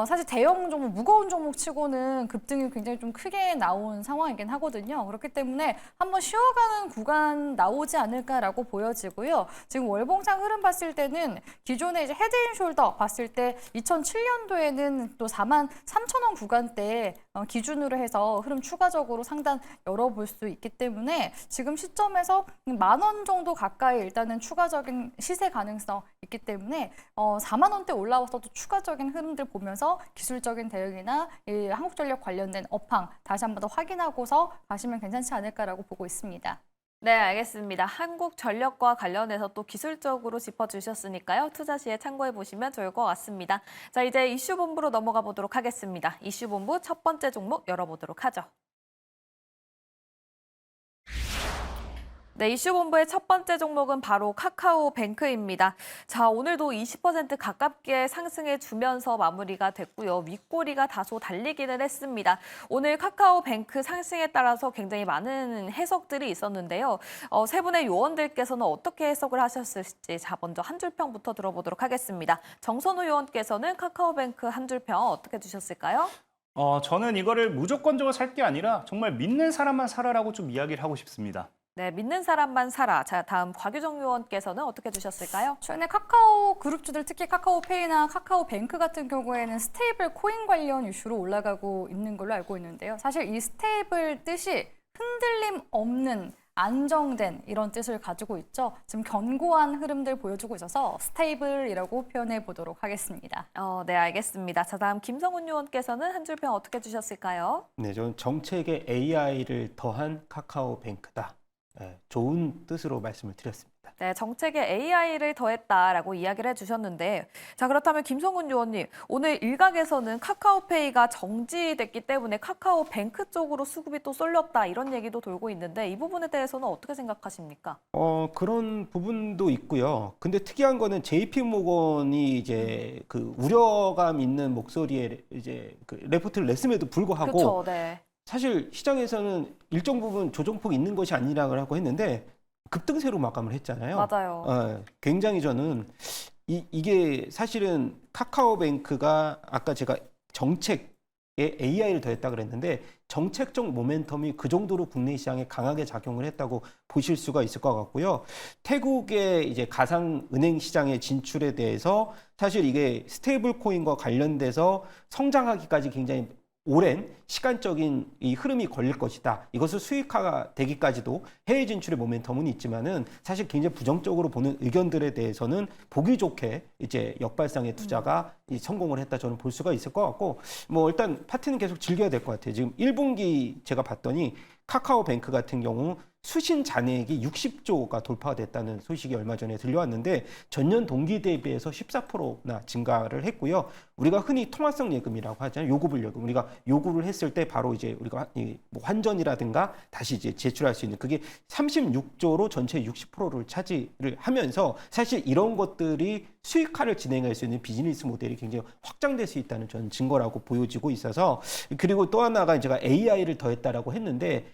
사실 대형 종목, 무거운 종목 치고는 급등이 굉장히 좀 크게 나온 상황이긴 하거든요. 그렇기 때문에 한번 쉬어가는 구간 나오지 않을까라고 보여지고요. 지금 월봉상 흐름 봤을 때는 기존에 이제 헤드앤숄더 봤을 때 2007년도에는 또 43,000원 구간대 기준으로 해서 흐름 추가적으로 상단 열어볼 수 있기 때문에 지금 시점에서 10,000원 정도 가까이 일단은 추가적인 시세 가능성 있기 때문에 4만 원대 올라와서도 추가적인 흐름들 보면서 기술적인 대응이나 이 한국전력 관련된 업황 다시 한번 더 확인하고서 가시면 괜찮지 않을까라고 보고 있습니다. 네, 알겠습니다. 한국전력과 관련해서 또 기술적으로 짚어주셨으니까요. 투자 시에 참고해 보시면 좋을 것 같습니다. 자, 이제 이슈본부로 넘어가 보도록 하겠습니다. 이슈본부 첫 번째 종목 열어보도록 하죠. 네, 이슈본부의 첫 번째 종목은 바로 카카오뱅크입니다. 자, 오늘도 20% 가깝게 상승해 주면서 마무리가 됐고요. 윗꼬리가 다소 달리기는 했습니다. 오늘 카카오뱅크 상승에 따라서 굉장히 많은 해석들이 있었는데요. 세 분의 요원들께서는 어떻게 해석을 하셨을지 자, 먼저 한 줄평부터 들어보도록 하겠습니다. 정선우 요원께서는 카카오뱅크 한 줄평 어떻게 주셨을까요? 저는 이거를 무조건적으로 살 게 아니라 정말 믿는 사람만 사라라고 좀 이야기를 하고 싶습니다. 네, 믿는 사람만 사라. 자, 다음 곽유정 의원께서는 어떻게 주셨을까요? 최근에 카카오 그룹주들 특히 카카오페이나 카카오뱅크 같은 경우에는 스테이블 코인 관련 이슈로 올라가고 있는 걸로 알고 있는데요. 사실 이 스테이블 뜻이 흔들림 없는 안정된 이런 뜻을 가지고 있죠. 지금 견고한 흐름들 보여주고 있어서 스테이블이라고 표현해 보도록 하겠습니다. 네, 알겠습니다. 자, 다음 김성훈 의원께서는 한 줄평 어떻게 주셨을까요? 네, 저는 정책에 AI를 더한 카카오뱅크다. 네, 좋은 뜻으로 말씀을 드렸습니다. 네, 정책에 AI를 더했다라고 이야기를 해주셨는데 자, 그렇다면 김성훈 의원님, 오늘 일각에서는 카카오페이가 정지됐기 때문에 카카오뱅크 쪽으로 수급이 또 쏠렸다 이런 얘기도 돌고 있는데 이 부분에 대해서는 어떻게 생각하십니까? 그런 부분도 있고요. 근데 특이한 거는 JP모건이 이제 그 우려감 있는 목소리에 이제 그 레포트를 냈음에도 불구하고 그렇죠, 네. 사실 시장에서는 일정 부분 조정폭이 있는 것이 아니라고 했는데 급등세로 마감을 했잖아요. 맞아요. 굉장히 저는 이게 사실은 카카오뱅크가 아까 제가 정책에 AI를 더했다 그랬는데 정책적 모멘텀이 그 정도로 국내 시장에 강하게 작용을 했다고 보실 수가 있을 것 같고요. 태국의 이제 가상은행 시장의 진출에 대해서 사실 이게 스테이블 코인과 관련돼서 성장하기까지 굉장히 오랜 시간적인 이 흐름이 걸릴 것이다. 이것을 수익화가 되기까지도 해외 진출의 모멘텀은 있지만은 사실 굉장히 부정적으로 보는 의견들에 대해서는 보기 좋게 이제 역발상의 투자가 이 성공을 했다 저는 볼 수가 있을 것 같고 뭐 일단 파티는 계속 즐겨야 될 것 같아요. 지금 1분기 제가 봤더니 카카오뱅크 같은 경우 수신 잔액이 60조가 돌파가 됐다는 소식이 얼마 전에 들려왔는데 전년 동기 대비해서 14%나 증가를 했고요. 우리가 흔히 통화성 예금이라고 하잖아요. 요구불 예금. 우리가 요구를 했을 때 바로 이제 우리가 뭐 환전이라든가 다시 이제 제출할 수 있는 그게 36조로 전체 60%를 차지를 하면서 사실 이런 것들이 수익화를 진행할 수 있는 비즈니스 모델이 굉장히 확장될 수 있다는 전 증거라고 보여지고 있어서 그리고 또 하나가 제가 AI를 더했다라고 했는데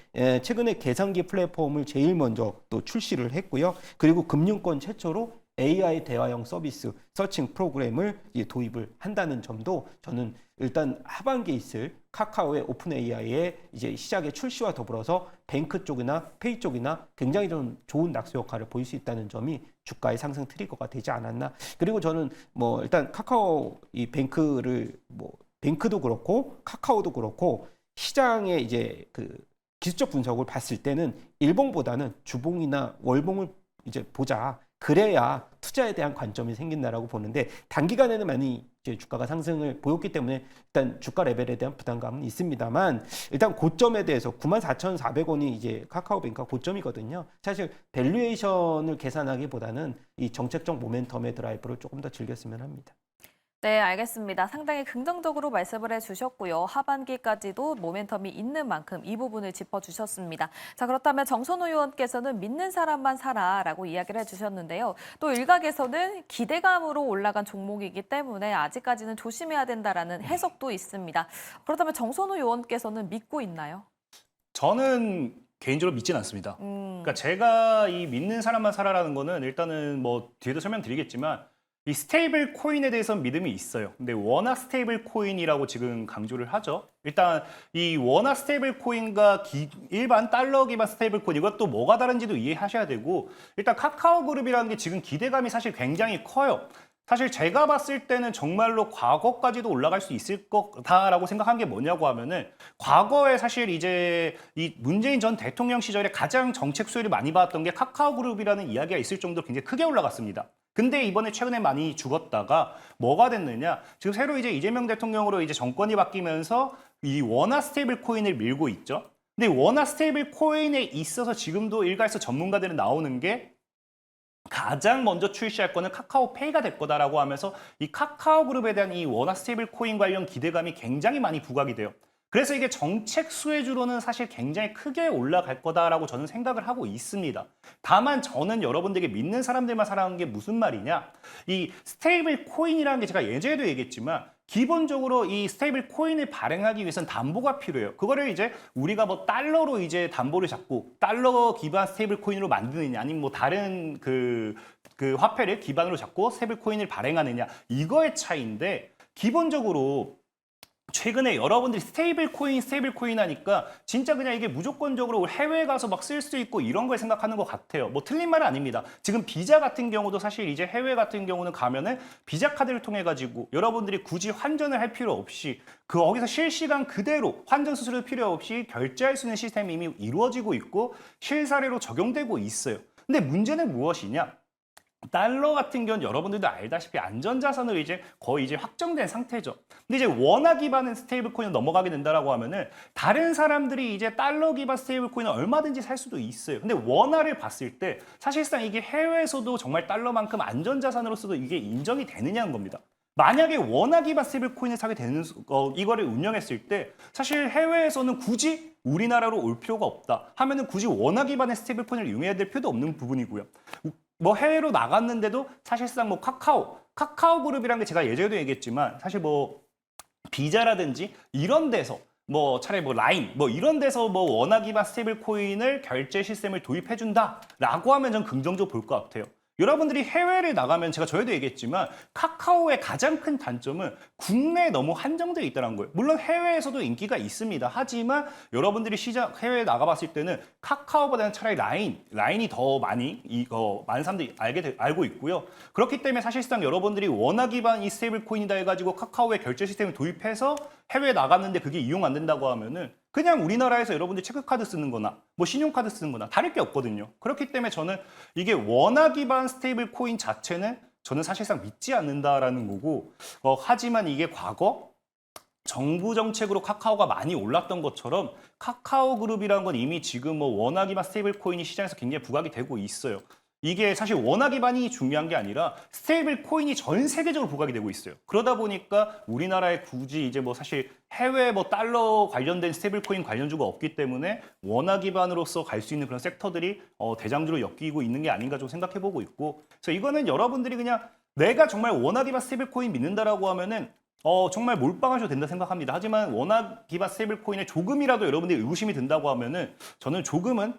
최근에 계산기 플랫폼을 제일 먼저 또 출시를 했고요. 그리고 금융권 최초로 AI 대화형 서비스 서칭 프로그램을 이제 도입을 한다는 점도 저는 일단 하반기에 있을 카카오의 오픈 AI의 이제 시작의 출시와 더불어서 뱅크 쪽이나 페이 쪽이나 굉장히 좀 좋은 낙수 역할을 보일 수 있다는 점이 주가의 상승 트리거가 되지 않았나. 그리고 저는 뭐 일단 카카오 이 뱅크를 뭐 뱅크도 그렇고 카카오도 그렇고 시장의 이제 그 기술적 분석을 봤을 때는 일봉보다는 주봉이나 월봉을 이제 보자. 그래야 투자에 대한 관점이 생긴다라고 보는데 단기간에는 많이 이제 주가가 상승을 보였기 때문에 일단 주가 레벨에 대한 부담감은 있습니다만 일단 고점에 대해서 94,400원이 이제 카카오뱅크가 고점이거든요. 사실 밸류에이션을 계산하기보다는 이 정책적 모멘텀의 드라이브를 조금 더 즐겼으면 합니다. 네, 알겠습니다. 상당히 긍정적으로 말씀을 해주셨고요. 하반기까지도 모멘텀이 있는 만큼 이 부분을 짚어주셨습니다. 자, 그렇다면 정선우 의원께서는 믿는 사람만 사라라고 이야기를 해주셨는데요. 또 일각에서는 기대감으로 올라간 종목이기 때문에 아직까지는 조심해야 된다라는 해석도 있습니다. 그렇다면 정선우 의원께서는 믿고 있나요? 저는 개인적으로 믿진 않습니다. 그러니까 제가 이 믿는 사람만 사라라는 거는 일단은 뭐 뒤에도 설명드리겠지만 이 스테이블 코인에 대해서는 믿음이 있어요. 근데 원화 스테이블 코인이라고 지금 강조를 하죠. 일단 이 원화 스테이블 코인과 일반 달러 기반 스테이블 코인 이것도 뭐가 다른지도 이해하셔야 되고 일단 카카오 그룹이라는 게 지금 기대감이 사실 굉장히 커요. 사실 제가 봤을 때는 정말로 과거까지도 올라갈 수 있을 거다라고 생각한 게 뭐냐고 하면은 과거에 사실 이제 이 문재인 전 대통령 시절에 가장 정책 수혜를 많이 받았던 게 카카오 그룹이라는 이야기가 있을 정도로 굉장히 크게 올라갔습니다. 근데 이번에 최근에 많이 죽었다가 뭐가 됐느냐? 지금 새로 이제 이재명 대통령으로 이제 정권이 바뀌면서 이 원화 스테이블 코인을 밀고 있죠. 근데 원화 스테이블 코인에 있어서 지금도 일가에서 전문가들은 나오는 게 가장 먼저 출시할 거는 카카오페이가 될 거다라고 하면서 이 카카오 그룹에 대한 이 원화 스테이블 코인 관련 기대감이 굉장히 많이 부각이 돼요. 그래서 이게 정책 수혜주로는 사실 굉장히 크게 올라갈 거다라고 저는 생각을 하고 있습니다. 다만 저는 여러분들에게 믿는 사람들만 사랑하는 게 무슨 말이냐? 이 스테이블 코인이라는 게 제가 예전에도 얘기했지만 기본적으로 이 스테이블 코인을 발행하기 위해서는 담보가 필요해요. 그거를 이제 우리가 뭐 달러로 이제 담보를 잡고 달러 기반 스테이블 코인으로 만드느냐 아니면 뭐 다른 그 화폐를 기반으로 잡고 스테이블 코인을 발행하느냐 이거의 차이인데 기본적으로 최근에 여러분들이 스테이블 코인 하니까 진짜 그냥 이게 무조건적으로 해외에 가서 막 쓸 수 있고 이런 걸 생각하는 것 같아요. 뭐 틀린 말은 아닙니다. 지금 비자 같은 경우도 사실 이제 해외 같은 경우는 가면은 비자 카드를 통해 가지고 여러분들이 굳이 환전을 할 필요 없이 거기서 실시간 그대로 환전 수수료 필요 없이 결제할 수 있는 시스템이 이미 이루어지고 있고 실사례로 적용되고 있어요. 근데 문제는 무엇이냐? 달러 같은 경우는 여러분들도 알다시피 안전자산으로 이제 거의 이제 확정된 상태죠. 근데 이제 원화 기반의 스테이블 코인을 넘어가게 된다라고 하면은 다른 사람들이 이제 달러 기반 스테이블 코인을 얼마든지 살 수도 있어요. 근데 원화를 봤을 때 사실상 이게 해외에서도 정말 달러만큼 안전자산으로서도 이게 인정이 되느냐는 겁니다. 만약에 원화 기반 스테이블 코인을 사게 되는 이거를 운영했을 때 사실 해외에서는 굳이 우리나라로 올 필요가 없다 하면은 굳이 원화 기반의 스테이블 코인을 이용해야 될 필요도 없는 부분이고요. 뭐 해외로 나갔는데도 사실상 뭐 카카오 그룹이라는 게 제가 예전에도 얘기했지만 사실 뭐 비자라든지 이런 데서 뭐 차라리 뭐 라인 뭐 이런 데서 뭐 원화 기반 스테이블 코인을 결제 시스템을 도입해 준다라고 하면 전 긍정적으로 볼 것 같아요. 여러분들이 해외를 나가면 제가 전에도 얘기했지만 카카오의 가장 큰 단점은 국내에 너무 한정되어 있다는 거예요. 물론 해외에서도 인기가 있습니다. 하지만 여러분들이 해외에 나가봤을 때는 카카오보다는 차라리 라인이 더 많이 많은 사람들이 알고 있고요. 그렇기 때문에 사실상 여러분들이 원화 기반 이 스테이블 코인이다 해가지고 카카오의 결제 시스템을 도입해서 해외 나갔는데 그게 이용 안 된다고 하면은 그냥 우리나라에서 여러분들 체크카드 쓰는 거나 뭐 신용카드 쓰는 거나 다를 게 없거든요. 그렇기 때문에 저는 이게 원화 기반 스테이블 코인 자체는 저는 사실상 믿지 않는다라는 거고, 하지만 이게 과거 정부 정책으로 카카오가 많이 올랐던 것처럼 카카오 그룹이라는 건 이미 지금 뭐 원화 기반 스테이블 코인이 시장에서 굉장히 부각이 되고 있어요. 이게 사실 원화 기반이 중요한 게 아니라 스테이블 코인이 전 세계적으로 부각이 되고 있어요. 그러다 보니까 우리나라에 굳이 이제 뭐 사실 해외 뭐 달러 관련된 스테이블 코인 관련주가 없기 때문에 원화 기반으로서 갈 수 있는 그런 섹터들이 대장주로 엮이고 있는 게 아닌가 좀 생각해 보고 있고, 그래서 이거는 여러분들이 그냥 내가 정말 원화 기반 스테이블 코인 믿는다라고 하면은 정말 몰빵하셔도 된다 생각합니다. 하지만 원화 기반 스테이블 코인에 조금이라도 여러분들이 의구심이 든다고 하면은 저는 조금은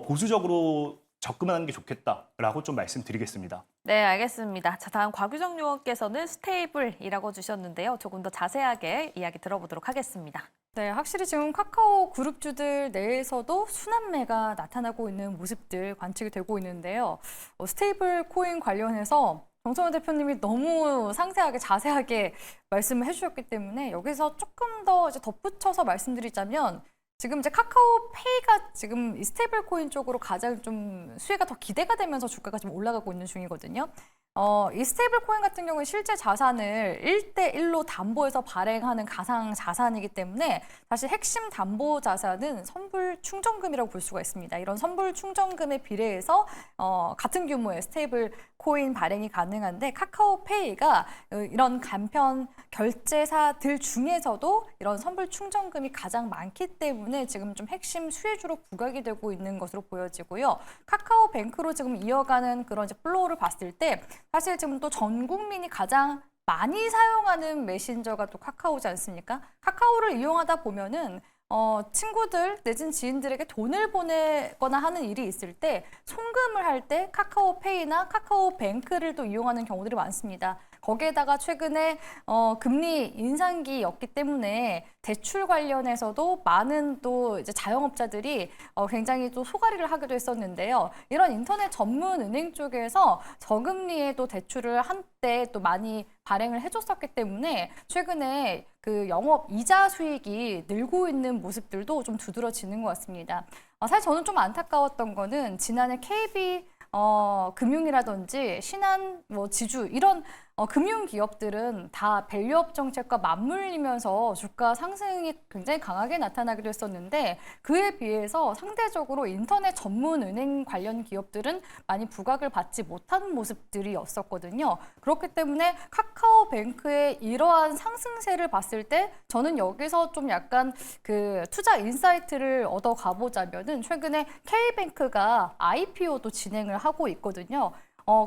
보수적으로 접근하는 게 좋겠다라고 좀 말씀드리겠습니다. 네, 알겠습니다. 자, 다음 곽유정 요원께서는 스테이블이라고 주셨는데요. 조금 더 자세하게 이야기 들어보도록 하겠습니다. 네, 확실히 지금 카카오 그룹주들 내에서도 순환매가 나타나고 있는 모습들 관측이 되고 있는데요. 스테이블 코인 관련해서 정성원 대표님이 너무 상세하게 자세하게 말씀을 해주셨기 때문에 여기서 조금 더 이제 덧붙여서 말씀드리자면, 지금 이제 카카오페이가 지금 이 스테이블 코인 쪽으로 가장 좀 수혜가 더 기대가 되면서 주가가 좀 올라가고 있는 중이거든요. 이 스테이블 코인 같은 경우는 실제 자산을 1대1로 담보해서 발행하는 가상 자산이기 때문에 사실 핵심 담보 자산은 선불 충전금이라고 볼 수가 있습니다. 이런 선불 충전금에 비례해서 같은 규모의 스테이블 코인 발행이 가능한데, 카카오페이가 이런 간편 결제사들 중에서도 이런 선불 충전금이 가장 많기 때문에 지금 좀 핵심 수혜주로 부각이 되고 있는 것으로 보여지고요. 카카오뱅크로 지금 이어가는 그런 이제 플로우를 봤을 때 사실 지금 또 전 국민이 가장 많이 사용하는 메신저가 또 카카오지 않습니까? 카카오를 이용하다 보면은 친구들 내진 지인들에게 돈을 보내거나 하는 일이 있을 때 송금을 할 때 카카오페이나 카카오뱅크를 또 이용하는 경우들이 많습니다. 거기에다가 최근에 금리 인상기였기 때문에 대출 관련해서도 많은 또 이제 자영업자들이 굉장히 또 소가리를 하기도 했었는데요. 이런 인터넷 전문 은행 쪽에서 저금리에 또 대출을 한때 또 많이 발행을 해줬었기 때문에 최근에 그 영업 이자 수익이 늘고 있는 모습들도 좀 두드러지는 것 같습니다. 사실 저는 좀 안타까웠던 거는 지난해 KB 금융이라든지 신한, 뭐 지주 이런 금융 기업들은 다 밸류업 정책과 맞물리면서 주가 상승이 굉장히 강하게 나타나기도 했었는데, 그에 비해서 상대적으로 인터넷 전문 은행 관련 기업들은 많이 부각을 받지 못한 모습들이었었거든요. 그렇기 때문에 카카오뱅크의 이러한 상승세를 봤을 때 저는 여기서 좀 약간 그 투자 인사이트를 얻어 가보자면은, 최근에 K뱅크가 IPO도 진행을 하고 있거든요.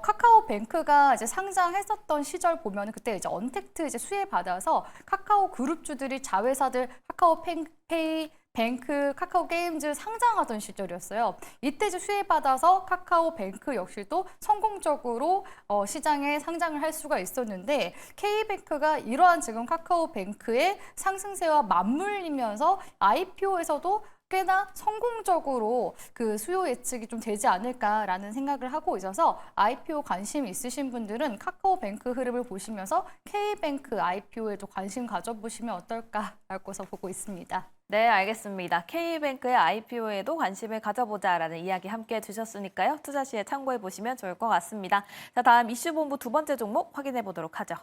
카카오뱅크가 이제 상장했었던 시절 보면 그때 이제 언택트 이제 수혜 받아서 카카오 그룹주들이 자회사들 카카오페이, 뱅크, 카카오 게임즈 상장하던 시절이었어요. 이때 이제 수혜 받아서 카카오뱅크 역시도 성공적으로 시장에 상장을 할 수가 있었는데, K뱅크가 이러한 지금 카카오뱅크의 상승세와 맞물리면서 IPO에서도 꽤나 성공적으로 그 수요 예측이 좀 되지 않을까라는 생각을 하고 있어서, IPO 관심 있으신 분들은 카카오뱅크 흐름을 보시면서 K뱅크 IPO에도 관심 가져보시면 어떨까라고 보고 있습니다. 네, 알겠습니다. K뱅크의 IPO에도 관심을 가져보자라는 이야기 함께 해주셨으니까요. 투자 시에 참고해 보시면 좋을 것 같습니다. 자, 다음 이슈본부 두 번째 종목 확인해 보도록 하죠.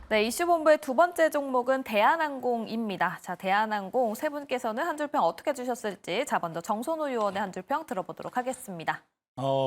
네, 이슈본부의 두 번째 종목은 대한항공입니다. 자, 대한항공 세 분께서는 한 줄평 어떻게 주셨을지, 자, 먼저 정선우 의원의 한 줄평 들어보도록 하겠습니다.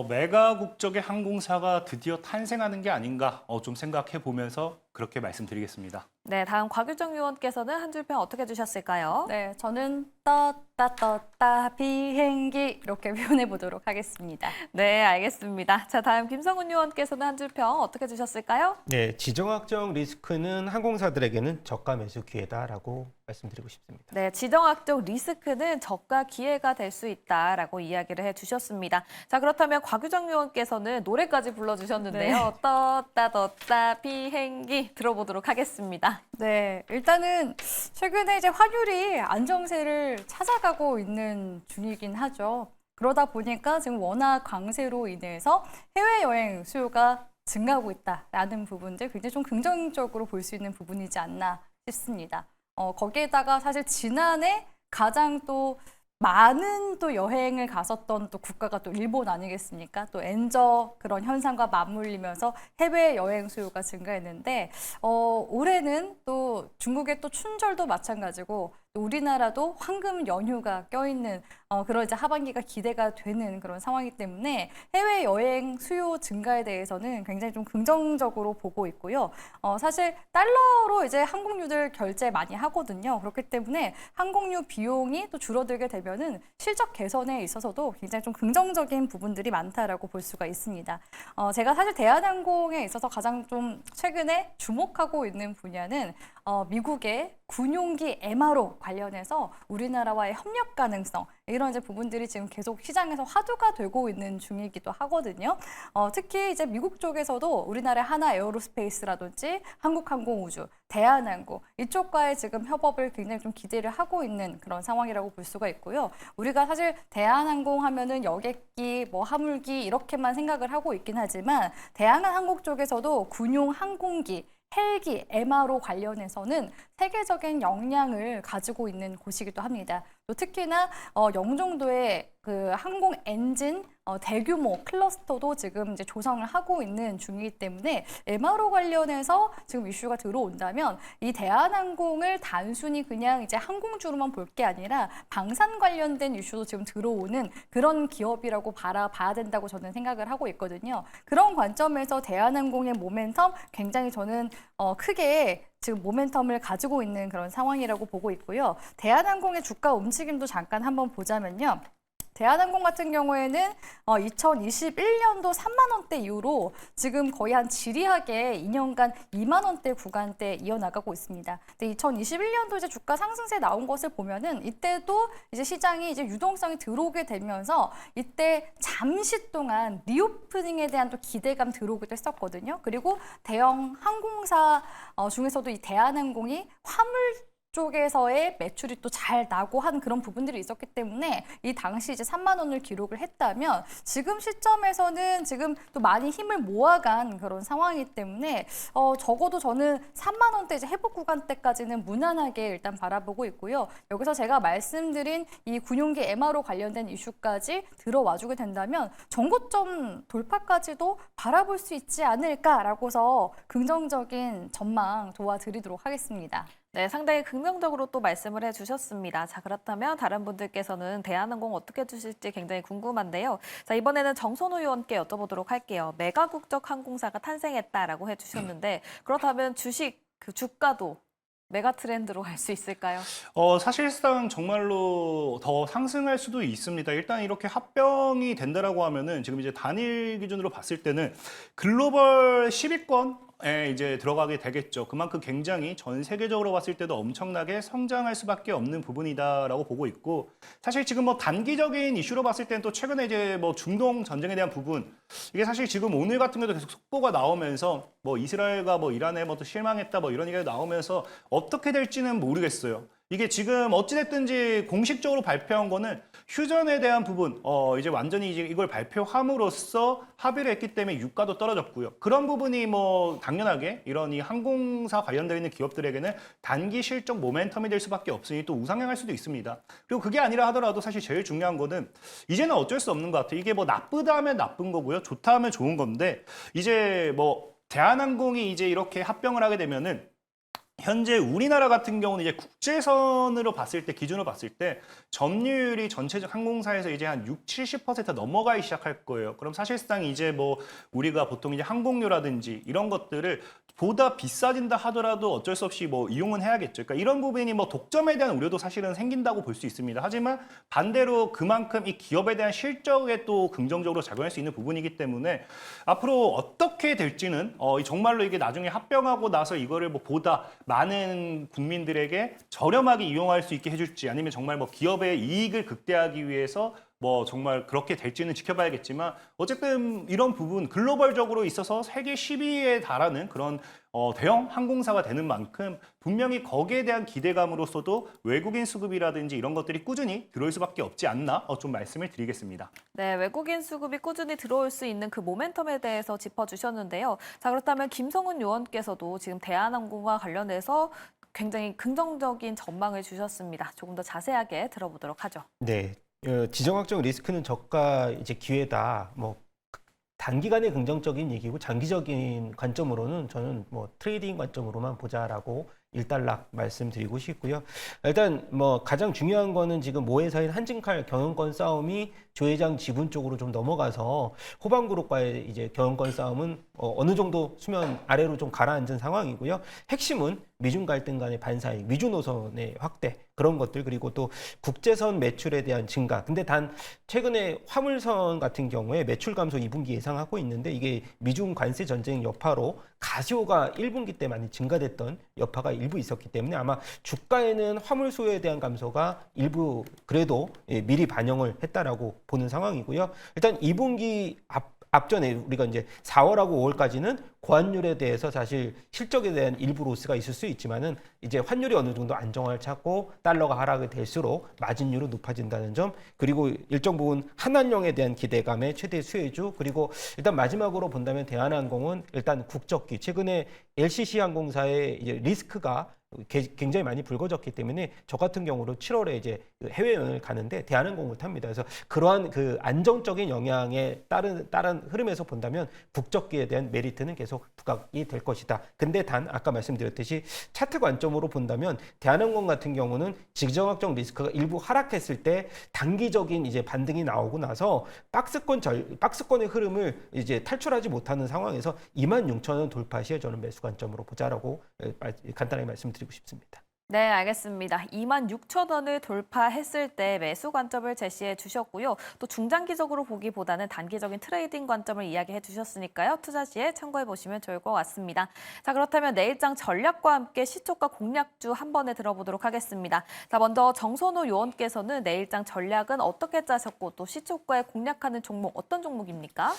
메가 국적의 항공사가 드디어 탄생하는 게 아닌가 좀 생각해 보면서 그렇게 말씀드리겠습니다. 네, 다음 곽유정 의원께서는 한 줄평 어떻게 주셨을까요? 네, 저는 떴다 비행기 이렇게 표현해 보도록 하겠습니다. 네, 알겠습니다. 자, 다음 김성훈 의원께서는 한 줄평 어떻게 주셨을까요? 네, 지정학적 리스크는 항공사들에게는 저가 매수 기회다라고 말씀드리고 싶습니다. 네, 지정학적 리스크는 저가 기회가 될 수 있다라고 이야기를 해주셨습니다. 자, 그렇다면 곽유정 의원께서는 노래까지 불러주셨는데요. 떴다 비행기 들어보도록 하겠습니다. 네, 일단은 최근에 이제 환율이 안정세를 찾아가고 있는 중이긴 하죠. 그러다 보니까 지금 워낙 강세로 인해서 해외여행 수요가 증가하고 있다라는 부분들 굉장히 좀 긍정적으로 볼 수 있는 부분이지 않나 싶습니다. 거기에다가 사실 지난해 가장 또 많은 또 여행을 갔었던 또 국가가 또 일본 아니겠습니까? 또 엔저 그런 현상과 맞물리면서 해외 여행 수요가 증가했는데 올해는 또 중국의 또 춘절도 마찬가지고 또 우리나라도 황금 연휴가 껴있는 그런 이제 하반기가 기대가 되는 그런 상황이기 때문에 해외 여행 수요 증가에 대해서는 굉장히 좀 긍정적으로 보고 있고요. 사실 달러로 이제 항공료들 결제 많이 하거든요. 그렇기 때문에 항공료 비용이 또 줄어들게 되면은 실적 개선에 있어서도 굉장히 좀 긍정적인 부분들이 많다라고 볼 수가 있습니다. 제가 사실 대한항공에 있어서 가장 좀 최근에 주목하고 있는 분야는 미국의 군용기 MRO 관련해서 우리나라와의 협력 가능성 이런 이제 부분들이 지금 계속 시장에서 화두가 되고 있는 중이기도 하거든요. 특히 이제 미국 쪽에서도 우리나라의 하나 에어로스페이스라든지 한국항공우주, 대한항공 이쪽과의 지금 협업을 굉장히 좀 기대를 하고 있는 그런 상황이라고 볼 수가 있고요. 우리가 사실 대한항공 하면은 여객기, 뭐 화물기 이렇게만 생각을 하고 있긴 하지만 대한항공 쪽에서도 군용 항공기 헬기, MRO 관련해서는 세계적인 역량을 가지고 있는 곳이기도 합니다. 또 특히나 영종도의 그 항공 엔진 대규모 클러스터도 지금 이제 조성을 하고 있는 중이기 때문에 MRO 관련해서 지금 이슈가 들어온다면 이 대한항공을 단순히 그냥 이제 항공주로만 볼 게 아니라 방산 관련된 이슈도 지금 들어오는 그런 기업이라고 바라봐야 된다고 저는 생각을 하고 있거든요. 그런 관점에서 대한항공의 모멘텀 굉장히 저는 크게 지금 모멘텀을 가지고 있는 그런 상황이라고 보고 있고요. 대한항공의 주가 움직임도 잠깐 한번 보자면요. 대한항공 같은 경우에는 2021년도 3만 원대 이후로 지금 거의 한 지리하게 2년간 2만 원대 구간대 이어나가고 있습니다. 근데 2021년도 이제 주가 상승세 나온 것을 보면은 이때도 이제 시장이 이제 유동성이 들어오게 되면서 이때 잠시 동안 리오프닝에 대한 또 기대감 들어오기도 했었거든요. 그리고 대형 항공사 중에서도 이 대한항공이 화물 쪽에서의 매출이 또 잘 나고 한 그런 부분들이 있었기 때문에 이 당시 이제 3만 원을 기록을 했다면 지금 시점에서는 지금 또 많이 힘을 모아간 그런 상황이기 때문에 적어도 저는 3만 원대 이제 회복 구간대까지는 무난하게 일단 바라보고 있고요. 여기서 제가 말씀드린 이 군용기 MRO 관련된 이슈까지 들어와주게 된다면 정고점 돌파까지도 바라볼 수 있지 않을까라고서 긍정적인 전망 도와드리도록 하겠습니다. 네, 상당히 긍정적으로 또 말씀을 해주셨습니다. 자, 그렇다면 다른 분들께서는 대한항공 어떻게 주실지 굉장히 궁금한데요. 자, 이번에는 정선우 의원께 여쭤보도록 할게요. 메가국적 항공사가 탄생했다라고 해주셨는데 그렇다면 주식 그 주가도 메가 트렌드로 갈 수 있을까요? 사실상 정말로 더 상승할 수도 있습니다. 일단 이렇게 합병이 된다라고 하면은 지금 이제 단일 기준으로 봤을 때는 글로벌 10위권에 이제 들어가게 되겠죠. 그만큼 굉장히 전 세계적으로 봤을 때도 엄청나게 성장할 수밖에 없는 부분이다라고 보고 있고, 사실 지금 뭐 단기적인 이슈로 봤을 때는 또 최근에 이제 뭐 중동 전쟁에 대한 부분, 이게 사실 지금 오늘 같은 경우도 계속 속보가 나오면서 뭐 이스라엘과 뭐 이란에 뭐 또 실망했다 뭐 이런 얘기가 나오면서 어떻게 될지는 모르겠어요. 이게 지금 어찌됐든지 공식적으로 발표한 거는 휴전에 대한 부분, 이제 완전히 이제 이걸 발표함으로써 합의를 했기 때문에 유가도 떨어졌고요. 그런 부분이 뭐 당연하게 이런 이 항공사 관련되어 있는 기업들에게는 단기 실적 모멘텀이 될 수밖에 없으니 또 우상향할 수도 있습니다. 그리고 그게 아니라 하더라도 사실 제일 중요한 거는 이제는 어쩔 수 없는 것 같아요. 이게 뭐 나쁘다 하면 나쁜 거고요. 좋다 하면 좋은 건데, 이제 뭐 대한항공이 이제 이렇게 합병을 하게 되면은 현재 우리나라 같은 경우는 이제 국제선으로 봤을 때, 기준으로 봤을 때 점유율이 전체적 항공사에서 이제 한 60-70% 넘어가기 시작할 거예요. 그럼 사실상 이제 뭐 우리가 보통 이제 항공료라든지 이런 것들을 보다 비싸진다 하더라도 어쩔 수 없이 뭐 이용은 해야겠죠. 그러니까 이런 부분이 뭐 독점에 대한 우려도 사실은 생긴다고 볼 수 있습니다. 하지만 반대로 그만큼 이 기업에 대한 실적에 또 긍정적으로 작용할 수 있는 부분이기 때문에 앞으로 어떻게 될지는 정말로 이게 나중에 합병하고 나서 이거를 뭐 보다 많은 국민들에게 저렴하게 이용할 수 있게 해줄지, 아니면 정말 뭐 기업의 이익을 극대화하기 위해서 뭐 정말 그렇게 될지는 지켜봐야겠지만 어쨌든 이런 부분 글로벌적으로 있어서 세계 10위에 달하는 그런 대형 항공사가 되는 만큼 분명히 거기에 대한 기대감으로서도 외국인 수급이라든지 이런 것들이 꾸준히 들어올 수밖에 없지 않나 좀 말씀을 드리겠습니다. 네, 외국인 수급이 꾸준히 들어올 수 있는 그 모멘텀에 대해서 짚어주셨는데요. 자, 그렇다면 김성훈 요원께서도 지금 대한항공과 관련해서 굉장히 긍정적인 전망을 주셨습니다. 조금 더 자세하게 들어보도록 하죠. 네, 지정학적 리스크는 저가 이제 기회다. 뭐 단기간의 긍정적인 얘기고 장기적인 관점으로는 저는 뭐 트레이딩 관점으로만 보자라고 일단락 말씀드리고 싶고요. 일단 뭐 가장 중요한 거는 지금 모회사인 한진칼 경영권 싸움이 조 회장 지분 쪽으로 좀 넘어가서 호방그룹과의 이제 경영권 싸움은 어느 정도 수면 아래로 좀 가라앉은 상황이고요. 핵심은 미중 갈등 간의 반사이익, 미주 노선의 확대 그런 것들 그리고 또 국제선 매출에 대한 증가. 근데 단 최근에 화물선 같은 경우에 매출 감소 2분기 예상하고 있는데 이게 미중 관세 전쟁 여파로 가시오가 1분기 때 많이 증가됐던 여파가 일부 있었기 때문에 아마 주가에는 화물 수요에 대한 감소가 일부 그래도 미리 반영을 했다라고 보는 상황이고요. 일단 2분기 앞전에 우리가 이제 4월하고 5월까지는 고환율에 대해서 사실 실적에 대한 일부 로스가 있을 수 있지만은 이제 환율이 어느 정도 안정화를 찾고 달러가 하락이 될수록 마진율은 높아진다는 점 그리고 일정 부분 한한령에 대한 기대감의 최대 수혜주 그리고 일단 마지막으로 본다면 대한항공은 일단 국적기 최근에 LCC 항공사의 이제 리스크가 굉장히 많이 불거졌기 때문에 저 같은 경우로 7월에 이제 해외여행을 가는데 대한항공을 탑니다. 그래서 그러한 그 안정적인 영향에 따른 흐름에서 본다면 국적기에 대한 메리트는 계속 부각이 될 것이다. 근데 단 아까 말씀드렸듯이 차트 관점으로 본다면 대한항공 같은 경우는 지정학적 리스크가 일부 하락했을 때 단기적인 이제 반등이 나오고 나서 박스권의 흐름을 이제 탈출하지 못하는 상황에서 26,000원 돌파 시에 저는 매수 관점으로 보자라고 간단하게 말씀드리고 싶습니다. 네, 알겠습니다. 26,000원을 돌파했을 때 매수 관점을 제시해 주셨고요. 또 중장기적으로 보기보다는 단기적인 트레이딩 관점을 이야기해 주셨으니까요. 투자 시에 참고해 보시면 좋을 것 같습니다. 자, 그렇다면 내일장 전략과 함께 시초가 공략주 한 번에 들어보도록 하겠습니다. 자, 먼저 정선호 요원께서는 내일장 전략은 어떻게 짜셨고 또 시초가에 공략하는 종목 어떤 종목입니까?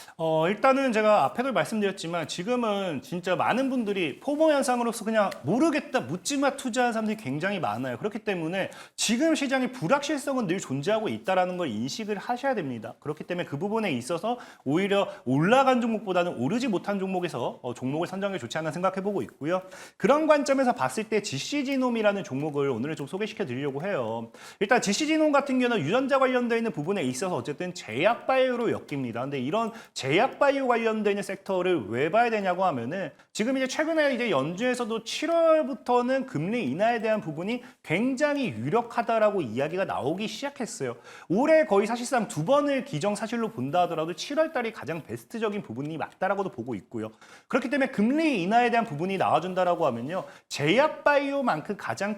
일단은 제가 앞에도 말씀드렸지만 지금은 진짜 많은 분들이 포모 현상으로서 그냥 모르겠다 묻지마 투자하는 사람들이 굉장히 많아요. 그렇기 때문에 지금 시장의 불확실성은 늘 존재하고 있다는 걸 인식을 하셔야 됩니다. 그렇기 때문에 그 부분에 있어서 오히려 올라간 종목보다는 오르지 못한 종목에서 종목을 선정해 좋지 않나 생각해보고 있고요. 그런 관점에서 봤을 때 GCG놈이라는 종목을 오늘 좀 소개시켜 드리려고 해요. 일단 GCG놈 같은 경우는 유전자 관련되어 있는 부분에 있어서 어쨌든 제약바이오로 엮입니다. 근데 이런 제약바이오 관련되어 있는 섹터를 왜 봐야 되냐고 하면은 지금 이제 최근에 이제 연준에서도 7월부터는 금리 인하에 대한 부분이 굉장히 유력하다라고 이야기가 나오기 시작했어요. 올해 거의 사실상 두 번을 기정사실로 본다 하더라도 7월 달이 가장 베스트적인 부분이 맞다라고도 보고 있고요. 그렇기 때문에 금리 인하에 대한 부분이 나와준다라고 하면요. 제약바이오만큼 가장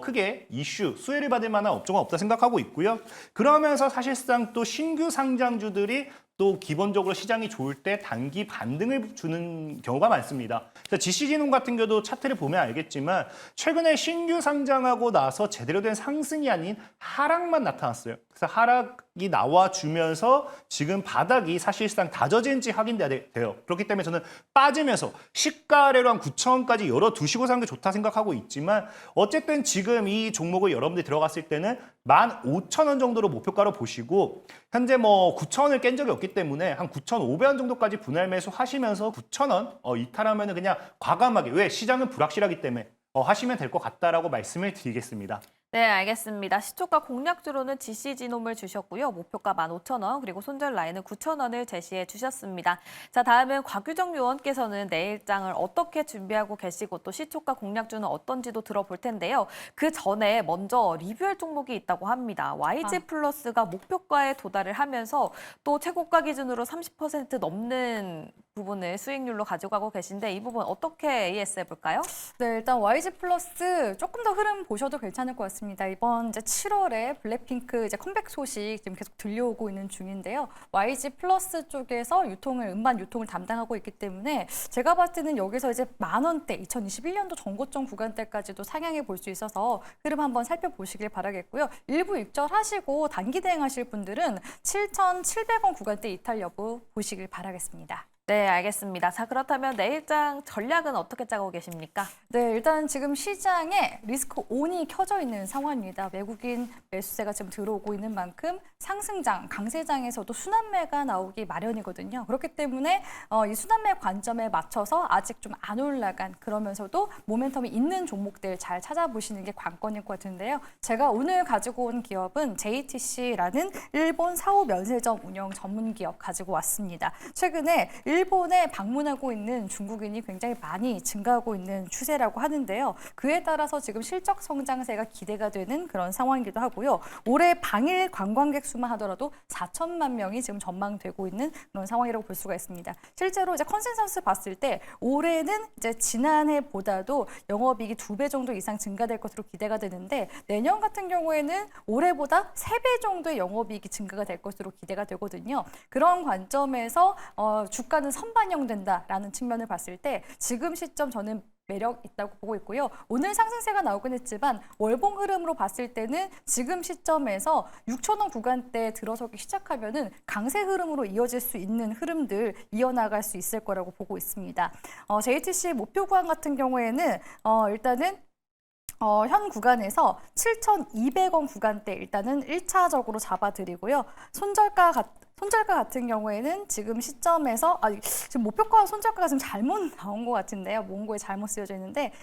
크게 이슈, 수혜를 받을 만한 업종은 없다 생각하고 있고요. 그러면서 사실상 또 신규 상장주들이 또 기본적으로 시장이 좋을 때 단기 반등을 주는 경우가 많습니다. 그래서 GCG놈 같은 경우도 차트를 보면 알겠지만 최근에 신규 상장하고 나서 제대로 된 상승이 아닌 하락만 나타났어요. 그래서 하락이 나와주면서 지금 바닥이 사실상 다져진지 확인돼요. 그렇기 때문에 저는 빠지면서 시가래로 한 9,000원까지 열어두시고 사는 게 좋다 생각하고 있지만 어쨌든 지금 이 종목을 여러분들이 들어갔을 때는 15,000원 정도로 목표가로 보시고 현재 뭐 9,000원을 깬 적이 없기 때문에 한 9,500원 정도까지 분할 매수 하시면서 9,000원 이탈하면 그냥 과감하게 왜 시장은 불확실하기 때문에 하시면 될 것 같다라고 말씀을 드리겠습니다. 네, 알겠습니다. 시초가 공략주로는 GCG놈을 주셨고요. 목표가 15,000원, 그리고 손절 라인은 9,000원을 제시해 주셨습니다. 자, 다음은 곽유정 요원께서는 내일장을 어떻게 준비하고 계시고 또 시초가 공략주는 어떤지도 들어볼 텐데요. 그 전에 먼저 리뷰할 종목이 있다고 합니다. YG 플러스가 목표가에 도달을 하면서 또 최고가 기준으로 30% 넘는 부분을 수익률로 가져가고 계신데 이 부분 어떻게 AS 해볼까요? 네, 일단 YG 플러스 조금 더 흐름 보셔도 괜찮을 것 같습니다. 이번 이제 7월에 블랙핑크 이제 컴백 소식 지금 계속 들려오고 있는 중인데요. YG 플러스 쪽에서 음반 유통을 담당하고 있기 때문에 제가 봤을 때는 여기서 이제 10,000원대, 2021년도 전고점 구간대까지도 상향해 볼 수 있어서 흐름 한번 살펴보시길 바라겠고요. 일부 익절하시고 단기 대응하실 분들은 7,700원 구간대 이탈 여부 보시길 바라겠습니다. 네, 알겠습니다. 자, 그렇다면 내일장 전략은 어떻게 짜고 계십니까? 네, 일단 지금 시장에 리스크 온이 켜져 있는 상황입니다. 외국인 매수세가 지금 들어오고 있는 만큼 상승장, 강세장에서도 순환매가 나오기 마련이거든요. 그렇기 때문에 이 순환매 관점에 맞춰서 아직 좀 안 올라간 그러면서도 모멘텀이 있는 종목들 잘 찾아보시는 게 관건일 것 같은데요. 제가 오늘 가지고 온 기업은 JTC라는 일본 사후 면세점 운영 전문 기업 가지고 왔습니다. 최근에 일본에 방문하고 있는 중국인이 굉장히 많이 증가하고 있는 추세라고 하는데요. 그에 따라서 지금 실적 성장세가 기대가 되는 그런 상황이기도 하고요. 올해 방일 관광객 수만 하더라도 4천만 명이 지금 전망되고 있는 그런 상황이라고 볼 수가 있습니다. 실제로 이제 컨센서스 봤을 때 올해는 이제 지난해보다도 영업이익이 2배 정도 이상 증가될 것으로 기대가 되는데 내년 같은 경우에는 올해보다 3배 정도의 영업이익이 증가가 될 것으로 기대가 되거든요. 그런 관점에서 주가는 선반영된다라는 측면을 봤을 때 지금 시점 저는 매력 있다고 보고 있고요. 오늘 상승세가 나오긴 했지만 월봉 흐름으로 봤을 때는 지금 시점에서 6,000원 구간대에 들어서기 시작하면은 강세 흐름으로 이어질 수 있는 흐름들 이어나갈 수 있을 거라고 보고 있습니다. JTC의 목표 구간 같은 경우에는 일단은 현 구간에서 7,200원 구간대 일단은 1차적으로 잡아드리고요. 손절가 같은 경우에는 지금 시점에서 지금 목표가 손절가가 지금 잘못 나온 것 같은데요. 몽고에 잘못 쓰여져 있는데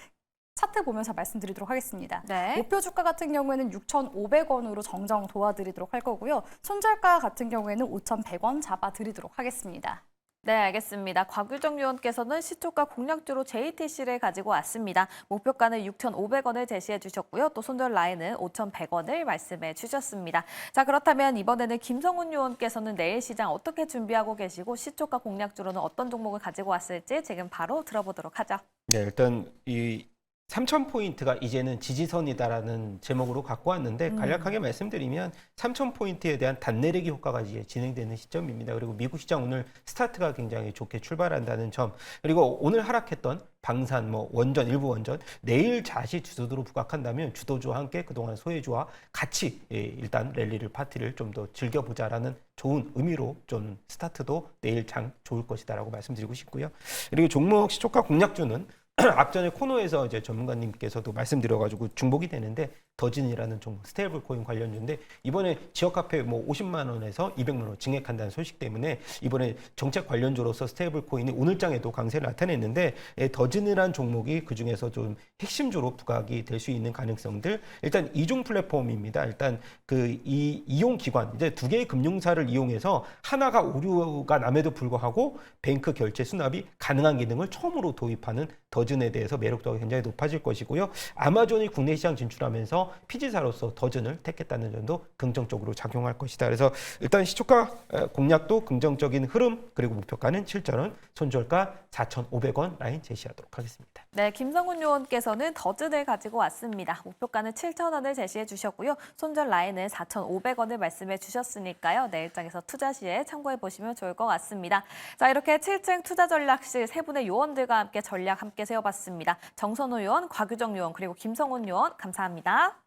차트 보면서 말씀드리도록 하겠습니다. 네. 목표 주가 같은 경우에는 6,500원으로 정정 도와드리도록 할 거고요. 손절가 같은 경우에는 5,100원 잡아드리도록 하겠습니다. 네, 알겠습니다. 곽유정 위원께서는 시초가 공략주로 JTC를 가지고 왔습니다. 목표가는 6,500원을 제시해 주셨고요. 또 손절 라인은 5,100원을 말씀해 주셨습니다. 자, 그렇다면 이번에는 김성훈 위원께서는 내일 시장 어떻게 준비하고 계시고 시초가 공략주로는 어떤 종목을 가지고 왔을지 지금 바로 들어보도록 하죠. 네, 일단 이 3,000포인트가 이제는 지지선이다라는 제목으로 갖고 왔는데 간략하게 말씀드리면 3,000포인트에 대한 단내리기 효과가 이제 진행되는 시점입니다. 그리고 미국 시장 오늘 스타트가 굉장히 좋게 출발한다는 점, 그리고 오늘 하락했던 방산, 원전, 일부 원전, 내일 다시 주도주로 부각한다면 주도주와 함께 그동안 소외주와 같이 일단 랠리를 파티를 좀 더 즐겨보자라는 좋은 의미로 좀 스타트도 내일 장 좋을 것이다라고 말씀드리고 싶고요. 그리고 종목 시초가 공략주는 앞전에 코너에서 이제 전문가님께서도 말씀드려가지고 중복이 되는데 더진이라는 종목 스테이블 코인 관련주인데 이번에 지역화폐 50만 원에서 200만 원 증액한다는 소식 때문에 이번에 정책 관련주로서 스테이블 코인이 오늘장에도 강세를 나타냈는데 더진이라는 종목이 그 중에서 좀 핵심주로 부각이 될 수 있는 가능성들, 일단 이중 플랫폼입니다. 일단 이 이용 기관 이제 두 개의 금융사를 이용해서 하나가 오류가 남에도 불구하고 뱅크 결제 수납이 가능한 기능을 처음으로 도입하는 더진에 대해서 매력도가 굉장히 높아질 것이고요. 아마존이 국내 시장 진출하면서 피지사로서 더진을 택했다는 점도 긍정적으로 작용할 것이다. 그래서 일단 시초가 공략도 긍정적인 흐름, 그리고 목표가는 7,000원, 손절가 4,500원 라인 제시하도록 하겠습니다. 네, 김성훈 의원께서는 더진을 가지고 왔습니다. 목표가는 7,000원을 제시해 주셨고요. 손절 라인은 4,500원을 말씀해 주셨으니까요. 내일장에서 투자 시에 참고해 보시면 좋을 것 같습니다. 자, 이렇게 7층 투자 전략실 세 분의 요원들과 함께 전략 함께 세워봤습니다. 정선호 요원, 곽유정 요원, 그리고 김성훈 요원 감사합니다.